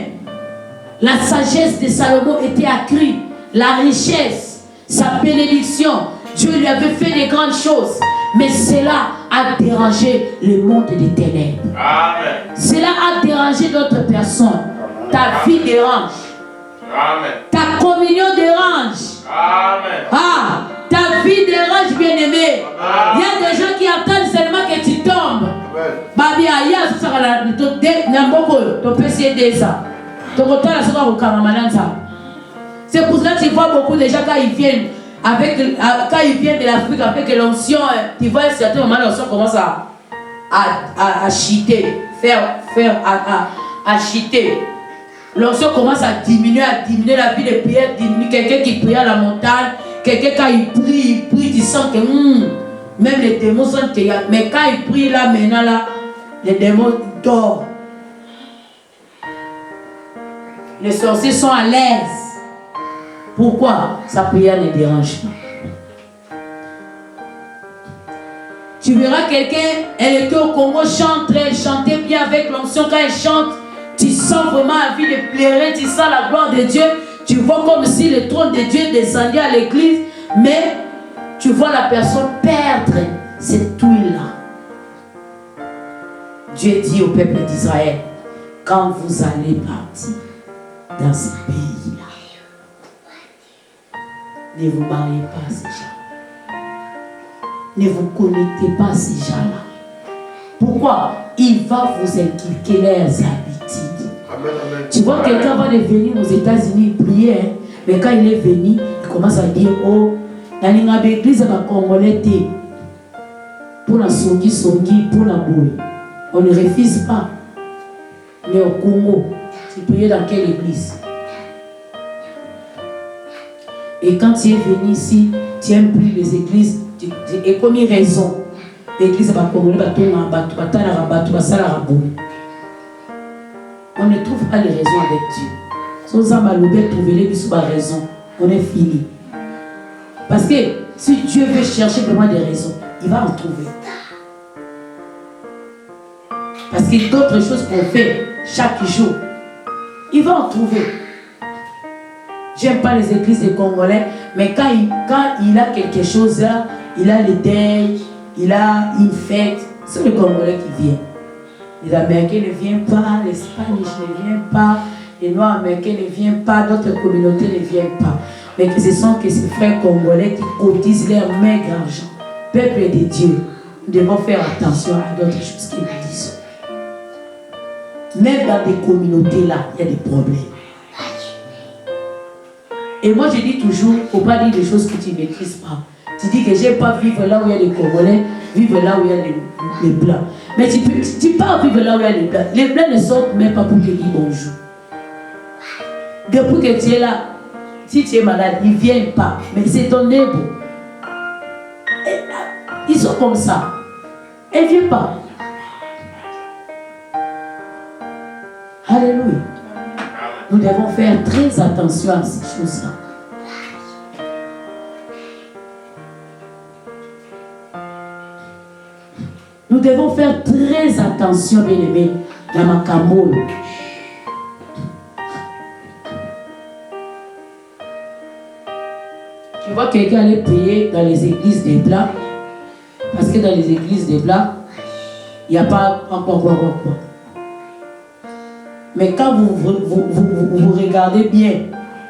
S2: La sagesse de Salomon était accrue. La richesse, sa bénédiction. Dieu lui avait fait des grandes choses. Mais cela a dérangé le monde des ténèbres.
S3: Amen.
S2: Cela a dérangé d'autres personnes. Ta vie dérange.
S3: Amen.
S2: Ta communion dérange.
S3: Amen.
S2: Ah, ta vie dérange, bien-aimé. Il y a des gens qui attendent seulement que tu tombes. C'est pour cela que tu vois beaucoup de gens quand ils viennent de l'Afrique avec l'onction, tu vois à un certain moment l'onction commence à chiter, à chiter. L'onction commence à diminuer la vie de prière, diminue. Quelqu'un qui prie à la montagne, quelqu'un quand il prie, tu sens que même les démons sont qu'il y a. Mais quand il prie là, maintenant là, les démons dorment. Les sorciers sont à l'aise. Pourquoi? Sa prière ne dérange pas. Tu verras quelqu'un, elle était au Congo, elle chantait bien avec l'onction. Quand elle chante, tu sens vraiment envie de pleurer, tu sens la gloire de Dieu. Tu vois comme si le trône de Dieu descendait à l'église, mais tu vois la personne perdre cette huile-là. Dieu dit au peuple d'Israël, quand vous allez partir dans ce pays-là, ne vous mariez pas à ces gens. Ne vous connectez pas à ces gens-là. Pourquoi? Il va vous inculquer leurs habitudes.
S3: Amen, amen.
S2: Tu vois, quelqu'un va venir aux États-Unis prier, hein, mais quand il est venu, il commence à dire, oh, dans l'église va congolais pour la songi, pour la bouille. On ne refuse pas. Mais au Congo, tu priais dans quelle église? Et quand tu es venu ici, tu n'aimes plus les églises, et comme il raison, l'église va congolais, on ne trouve pas les raisons avec Dieu. Sans Amaloubé trouver les raisons, on est fini. Parce que si Dieu veut chercher vraiment des raisons, il va en trouver. Parce que d'autres choses qu'on fait chaque jour, il va en trouver. J'aime pas les églises des Congolais, mais quand il a quelque chose là, il a le deuil, il a une fête, c'est le Congolais qui vient. Les Américains ne viennent pas, les Spanish ne viennent pas, les Noirs américains ne viennent pas, d'autres communautés ne viennent pas. Mais que ce sont que ces frères congolais qui cotisent leur maigre argent. Peuple de Dieu, nous devons faire attention à d'autres choses qu'ils nous disent. Même dans des communautés là, il y a des problèmes. Et moi je dis toujours, il ne faut pas dire des choses que tu ne maîtrises pas. Tu dis que je n'aime pas vivre là où il y a des Congolais, vivre là où il y a les Blancs. Mais tu pars vivre là où il y a les Blancs. Les Blancs ne sortent même pas pour te dire bonjour. Depuis que tu es là, si tu es malade, ils ne viennent pas. Mais c'est ton neighbor. Ils sont comme ça. Ils ne viennent pas. Alléluia. Nous devons faire très attention à ces choses-là. Nous devons faire très attention, bien-aimés, dans ma camole. Tu vois quelqu'un aller prier dans les églises des Blancs, parce que dans les églises des Blancs, il n'y a pas quoi. Mais quand vous regardez bien,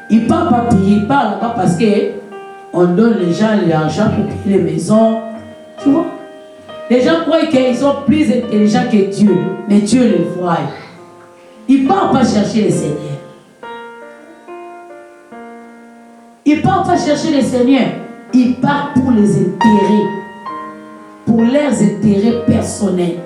S2: il ne parle pas prier, il parle pas parce qu'on donne les gens l'argent pour payer les maisons. Tu vois? Les gens croient qu'ils sont plus intelligents que Dieu, mais Dieu les voit. Ils ne partent pas chercher le Seigneur. Ils ne partent pas chercher le Seigneur. Ils partent pour les intérêts, pour leurs intérêts personnels.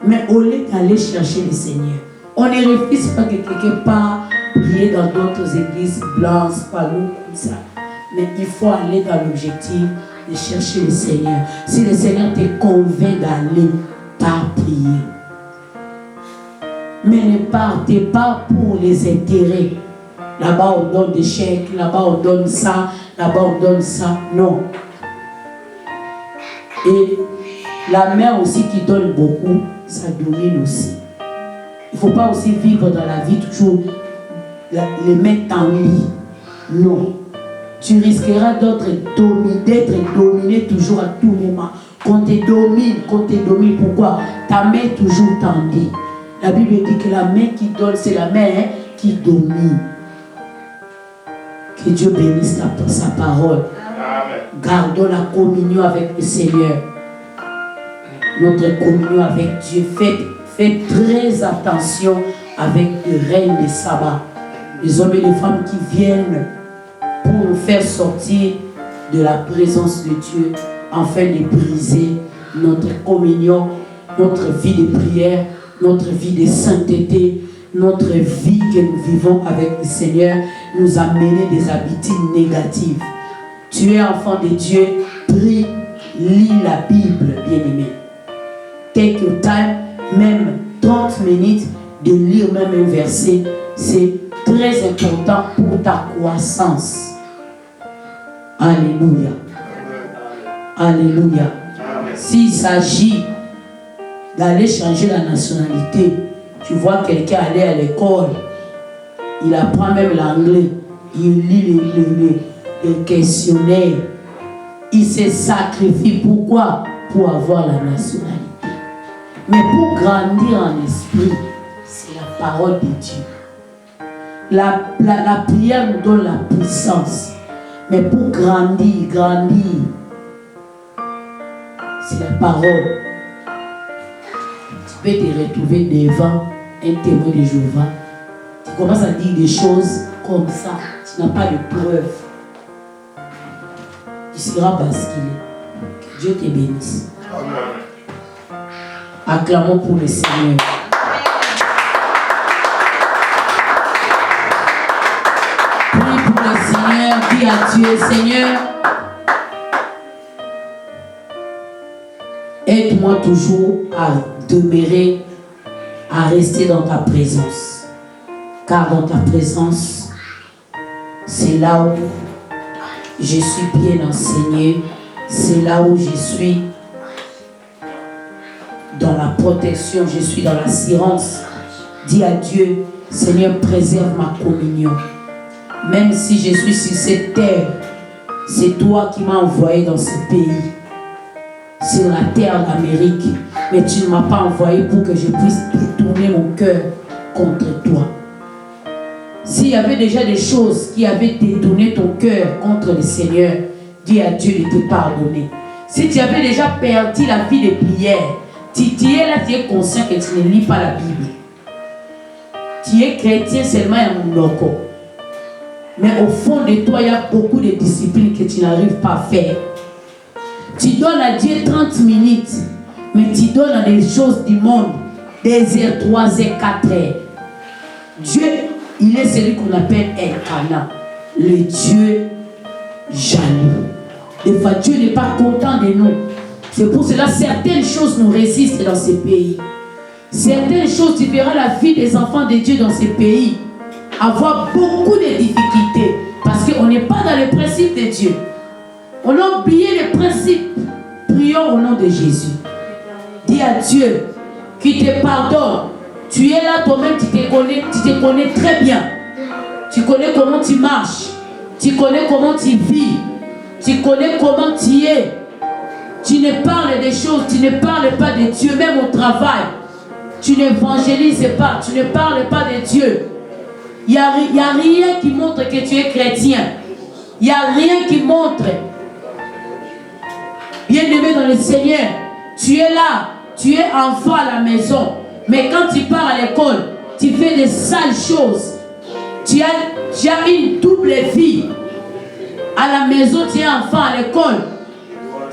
S2: Mais au lieu d'aller chercher le Seigneur, on ne refuse pas que quelqu'un part prier dans d'autres églises blanches, palou, comme ça. Mais il faut aller dans l'objectif de chercher le Seigneur. Si le Seigneur te convainc d'aller, pas prier. Mais ne partez pas pour les intérêts. Là-bas on donne des chèques, là-bas on donne ça, là-bas on donne ça. Non. Et la mère aussi qui donne beaucoup, ça domine aussi. Il ne faut pas aussi vivre dans la vie toujours les mains tendues. Non. Tu risqueras d'être dominé toujours à tout moment. Qu'on te domine. Pourquoi? Ta main est toujours tendue. La Bible dit que la main qui donne, c'est la main qui domine. Que Dieu bénisse sa parole.
S3: Amen.
S2: Gardons la communion avec le Seigneur. Notre communion avec Dieu. Faites très attention avec le règne des sabbats. Les hommes et les femmes qui viennent pour nous faire sortir de la présence de Dieu afin de briser notre communion, notre vie de prière, notre vie de sainteté, notre vie que nous vivons avec le Seigneur, nous amener des habitudes négatives. Tu es enfant de Dieu, prie, lis la Bible, bien-aimé. Take your time, même 30 minutes de lire même un verset, c'est très important pour ta croissance. Alléluia. Alléluia. S'il s'agit d'aller changer la nationalité, tu vois quelqu'un aller à l'école, il apprend même l'anglais, il lit les questionnaires, il se sacrifie. Pourquoi? Pour avoir la nationalité. Mais pour grandir en esprit, c'est la parole de Dieu. La prière nous donne la puissance. Mais pour grandir, c'est la parole. Tu peux te retrouver devant un témoin de Jéhovah. Tu commences à dire des choses comme ça. Tu n'as pas de preuves. Tu seras basculé. Que Dieu te bénisse.
S3: Amen.
S2: Acclamons pour le Seigneur. Prie pour le Seigneur. Dis à Dieu, Seigneur, aide-moi toujours à demeurer, à rester dans ta présence. Car dans ta présence, c'est là où je suis bien enseigné. C'est là où je suis dans la protection, je suis dans l'assurance. Dis à Dieu, Seigneur, préserve ma communion. Même si je suis sur cette terre, c'est toi qui m'as envoyé dans ce pays. Sur la terre d'Amérique. Mais tu ne m'as pas envoyé pour que je puisse détourner mon cœur contre toi. S'il y avait déjà des choses qui avaient détourné ton cœur contre le Seigneur, dis à Dieu de te pardonner. Si tu avais déjà perdu la vie de prière, tu es là, tu es conscient que tu ne lis pas la Bible. Tu es chrétien seulement à mon loco. Mais au fond de toi, il y a beaucoup de disciplines que tu n'arrives pas à faire. Tu donnes à Dieu 30 minutes, mais tu donnes à des choses du monde, 2 heures, 3 heures, 4 heures. Dieu, il est celui qu'on appelle Elkanah, le Dieu jaloux. Des fois, Dieu n'est pas content de nous. C'est pour cela que certaines choses nous résistent dans ces pays. Certaines choses, tu verras la vie des enfants de Dieu dans ces pays avoir beaucoup de difficultés parce qu'on n'est pas dans les principes de Dieu. On a oublié les principes. Prions au nom de Jésus. Dis à Dieu qui te pardonne. Tu es là toi-même, tu te connais très bien. Tu connais comment tu marches. Tu connais comment tu vis. Tu connais comment tu es. Tu ne parles des choses, tu ne parles pas de Dieu, même au travail. Tu n'évangélises pas, tu ne parles pas de Dieu. Il n'y a rien qui montre que tu es chrétien. Il n'y a rien qui montre. Bien-aimé dans le Seigneur, tu es là, tu es enfant à la maison. Mais quand tu pars à l'école, tu fais des sales choses. Tu as une double vie. À la maison, tu es enfant, à l'école.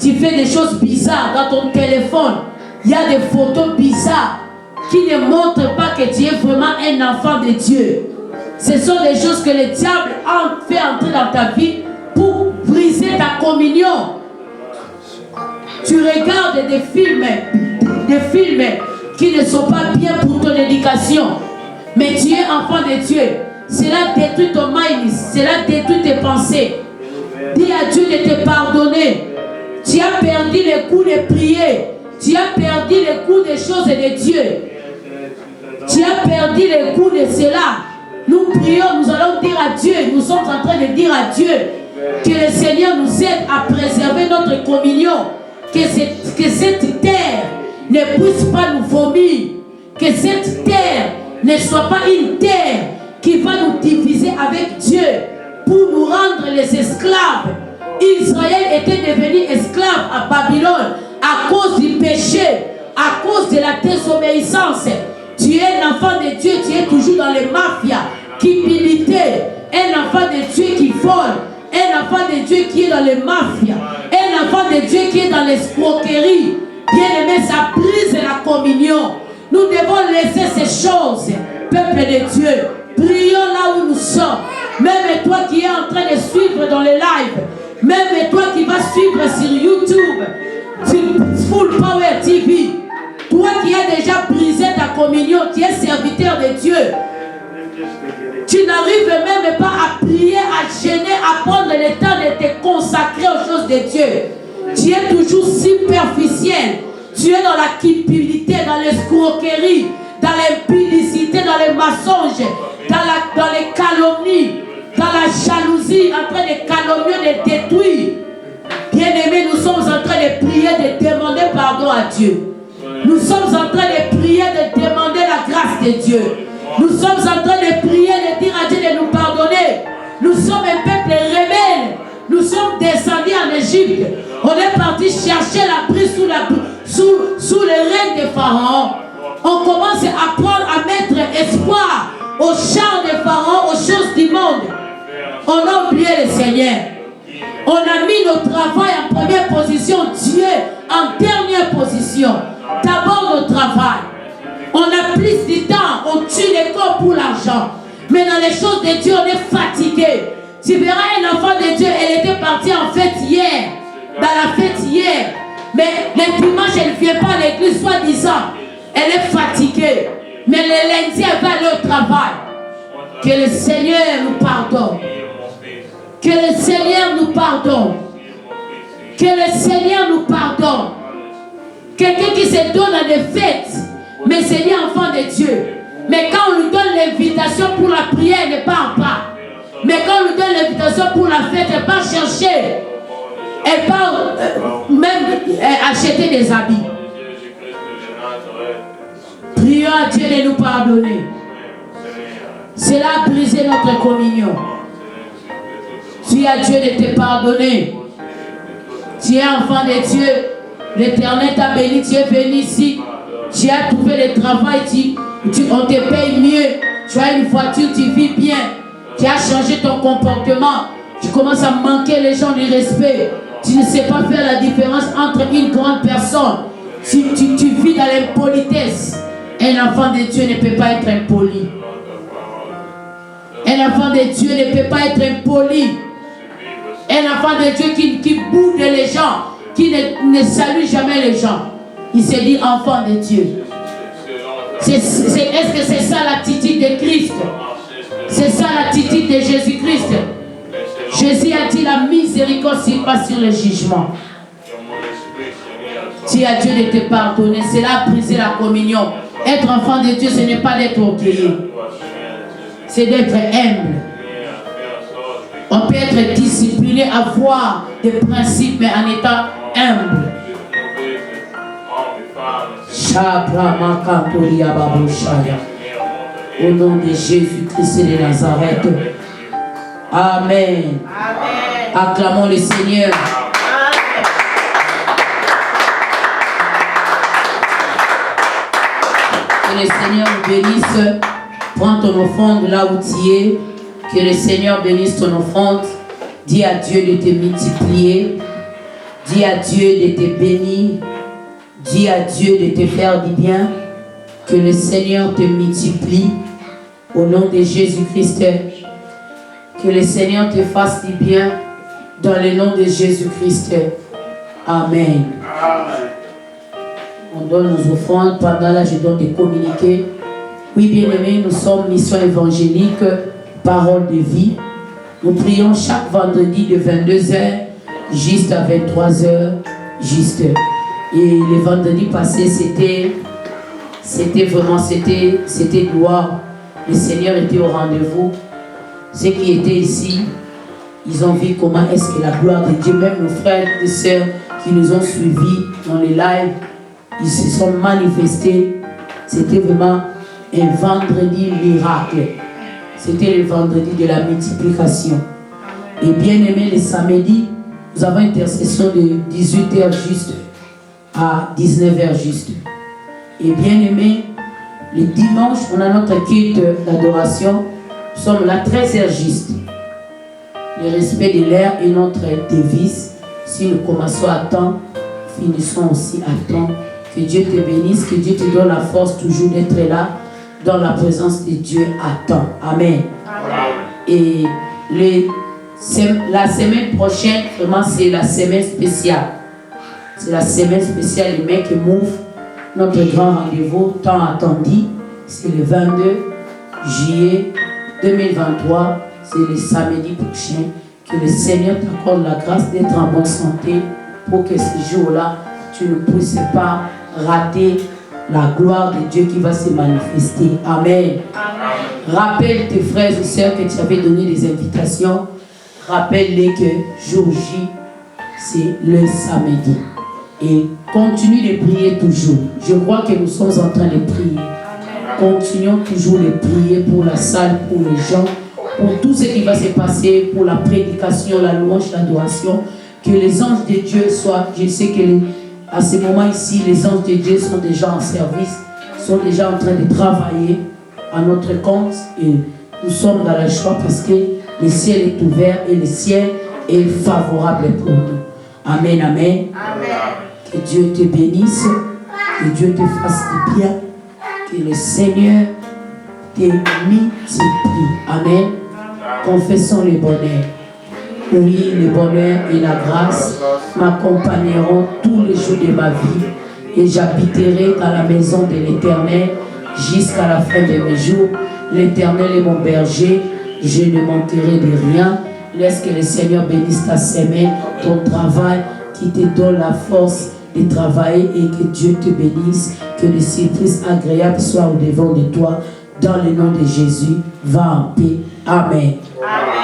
S2: Tu fais des choses bizarres dans ton téléphone. Il y a des photos bizarres qui ne montrent pas que tu es vraiment un enfant de Dieu. Ce sont des choses que le diable a fait entrer dans ta vie pour briser ta communion. Tu regardes des films qui ne sont pas bien pour ton éducation. Mais tu es enfant de Dieu. Cela détruit ton mind, cela détruit tes pensées. Dis à Dieu de te pardonner. Tu as perdu le goût de prier. Tu as perdu le goût des choses de Dieu. Tu as perdu le goût de cela. Nous prions, nous allons dire à Dieu, nous sommes en train de dire à Dieu que le Seigneur nous aide à préserver notre communion, que cette terre ne puisse pas nous vomir, que cette terre ne soit pas une terre qui va nous diviser avec Dieu pour nous rendre les esclaves. Israël était devenu esclave à Babylone à cause du péché, à cause de la désobéissance. Tu es un enfant de Dieu, tu es toujours dans les mafias, cupidité, un enfant de Dieu qui vole, un enfant de Dieu qui est dans les mafias, un enfant de Dieu qui est dans l'escroquerie. Bien-aimé, ça brise la communion. Nous devons laisser ces choses, peuple de Dieu. Prions là où nous sommes. Même toi qui es en train de suivre dans les lives, même toi qui vas suivre sur YouTube, sur Full Power TV, toi qui as déjà brisé ta communion, tu es serviteur de Dieu. Tu n'arrives même pas à prier, à gêner, à prendre le temps de te consacrer aux choses de Dieu. Tu es toujours superficiel. Tu es dans la cupidité, dans l'escroquerie, dans l'impudicité, dans les mensonges, dans les calomnies, dans la jalousie, en train de calomnier, de détruire. Bien-aimés, nous sommes en train de prier, de demander pardon à Dieu. Nous sommes en train de prier, de demander la grâce de Dieu. Nous sommes en train de prier, de dire à Dieu de nous pardonner. Nous sommes un peuple rebelle. Nous sommes descendus en Égypte. On est parti chercher l'abri sous le règne de Pharaon. On commence à prendre, à mettre espoir aux chars de Pharaon, aux choses du monde. On a oublié le Seigneur. On a mis notre travail en première position, Dieu en dernière position. D'abord notre travail. On a plus de temps, on tue les corps pour l'argent. Mais dans les choses de Dieu, on est fatigué. Tu verras un enfant de Dieu, elle était partie en fête hier. Dans la fête hier. Mais le dimanche, elle ne vient pas à l'église, soi-disant. Elle est fatiguée. Mais le lundi, elle va aller au travail. Que le Seigneur nous pardonne. Que le Seigneur nous pardonne. Que le Seigneur nous pardonne. Quelqu'un qui se donne à des fêtes, mais c'est lui enfant de Dieu. Mais quand on lui donne l'invitation pour la prière, elle ne part pas. Mais quand on lui donne l'invitation pour la fête, elle part chercher. Elle part même acheter des habits. Prions à Dieu de nous pardonner. Cela a brisé notre communion. Tu as Dieu de te pardonner. Tu es enfant de Dieu. L'Éternel t'a béni. Tu es venu ici. Tu as trouvé le travail. On te paye mieux. Tu as une voiture. Tu vis bien. Tu as changé ton comportement. Tu commences à manquer les gens du respect. Tu ne sais pas faire la différence entre une grande personne. Tu vis dans l'impolitesse. Un enfant de Dieu ne peut pas être impoli. Un enfant de Dieu ne peut pas être impoli. Un enfant de Dieu qui boude les gens, qui ne salue jamais les gens. Il se dit enfant de Dieu. Est-ce que c'est ça l'attitude de Christ? C'est ça l'attitude de Jésus-Christ. Jésus a dit la miséricorde s'il passe sur le jugement. Tu as Dieu de te pardonner. Cela a brisé la communion. Être enfant de Dieu, ce n'est pas d'être orgueilleux. C'est d'être humble. On peut être discipliné, avoir des principes, mais en étant humble. Au nom de Jésus-Christ de Nazareth. Amen. Amen. Acclamons le Seigneur. Que le Seigneur nous bénisse. Prends ton offrande là où tu es. Que le Seigneur bénisse ton offrande. Dis à Dieu de te multiplier. Dis à Dieu de te bénir. Dis à Dieu de te faire du bien. Que le Seigneur te multiplie. Au nom de Jésus-Christ. Que le Seigneur te fasse du bien. Dans le nom de Jésus-Christ. Amen. Amen. On donne nos offrandes. Pendant là, je donne des communiqués. Oui, bien-aimés, nous sommes mission évangélique, parole de vie. Nous prions chaque vendredi de 22h juste à 23h, juste. Et le vendredi passé, c'était gloire. Le Seigneur était au rendez-vous. Ceux qui étaient ici, ils ont vu comment est-ce que la gloire de Dieu, même nos frères et sœurs qui nous ont suivis dans les lives, ils se sont manifestés. C'était vraiment un vendredi miracle. C'était le vendredi de la multiplication. Et bien aimé, le samedi, nous avons une intercession de 18h juste à 19h juste. Et bien aimé, le dimanche, on a notre culte d'adoration. Nous sommes là 13h juste. Le respect de l'air est notre devise. Si nous commençons à temps, finissons aussi à temps. Que Dieu te bénisse, que Dieu te donne la force toujours d'être là dans la présence de Dieu à temps. Amen. Amen. Et la semaine prochaine, vraiment, c'est la semaine spéciale. C'est la semaine spéciale, les mecs Move. Notre grand rendez-vous, tant attendu, c'est le 22 juillet 2023. C'est le samedi prochain. Que le Seigneur t'accorde la grâce d'être en bonne santé pour que ce jour-là, tu ne puisses pas rater la gloire de Dieu qui va se manifester. Amen. Amen. Rappelle tes frères et sœurs que tu avais donné des invitations. Rappelle-les que jour J, c'est le samedi. Et continue de prier toujours. Je crois que nous sommes en train de prier. Continuons toujours de prier pour la salle, pour les gens, pour tout ce qui va se passer, pour la prédication, la louange, l'adoration. Que les anges de Dieu soient, je sais que à ce moment ici, les anges de Dieu sont déjà en service, sont déjà en train de travailler à notre compte. Et nous sommes dans la joie parce que le ciel est ouvert et le ciel est favorable pour nous. Amen, amen. Amen. Que Dieu te bénisse, que Dieu te fasse du bien, que le Seigneur te multiplie. Amen. Confessons le bonheur. Oui, le bonheur et la grâce m'accompagneront tous les jours de ma vie et j'habiterai dans la maison de l'Éternel jusqu'à la fin de mes jours. L'Éternel est mon berger, je ne manquerai de rien. Laisse que le Seigneur bénisse ta semaine, ton travail, qui te donne la force de travailler et que Dieu te bénisse, que les surprises agréables soient au devant de toi. Dans le nom de Jésus, va en paix. Amen. Amen.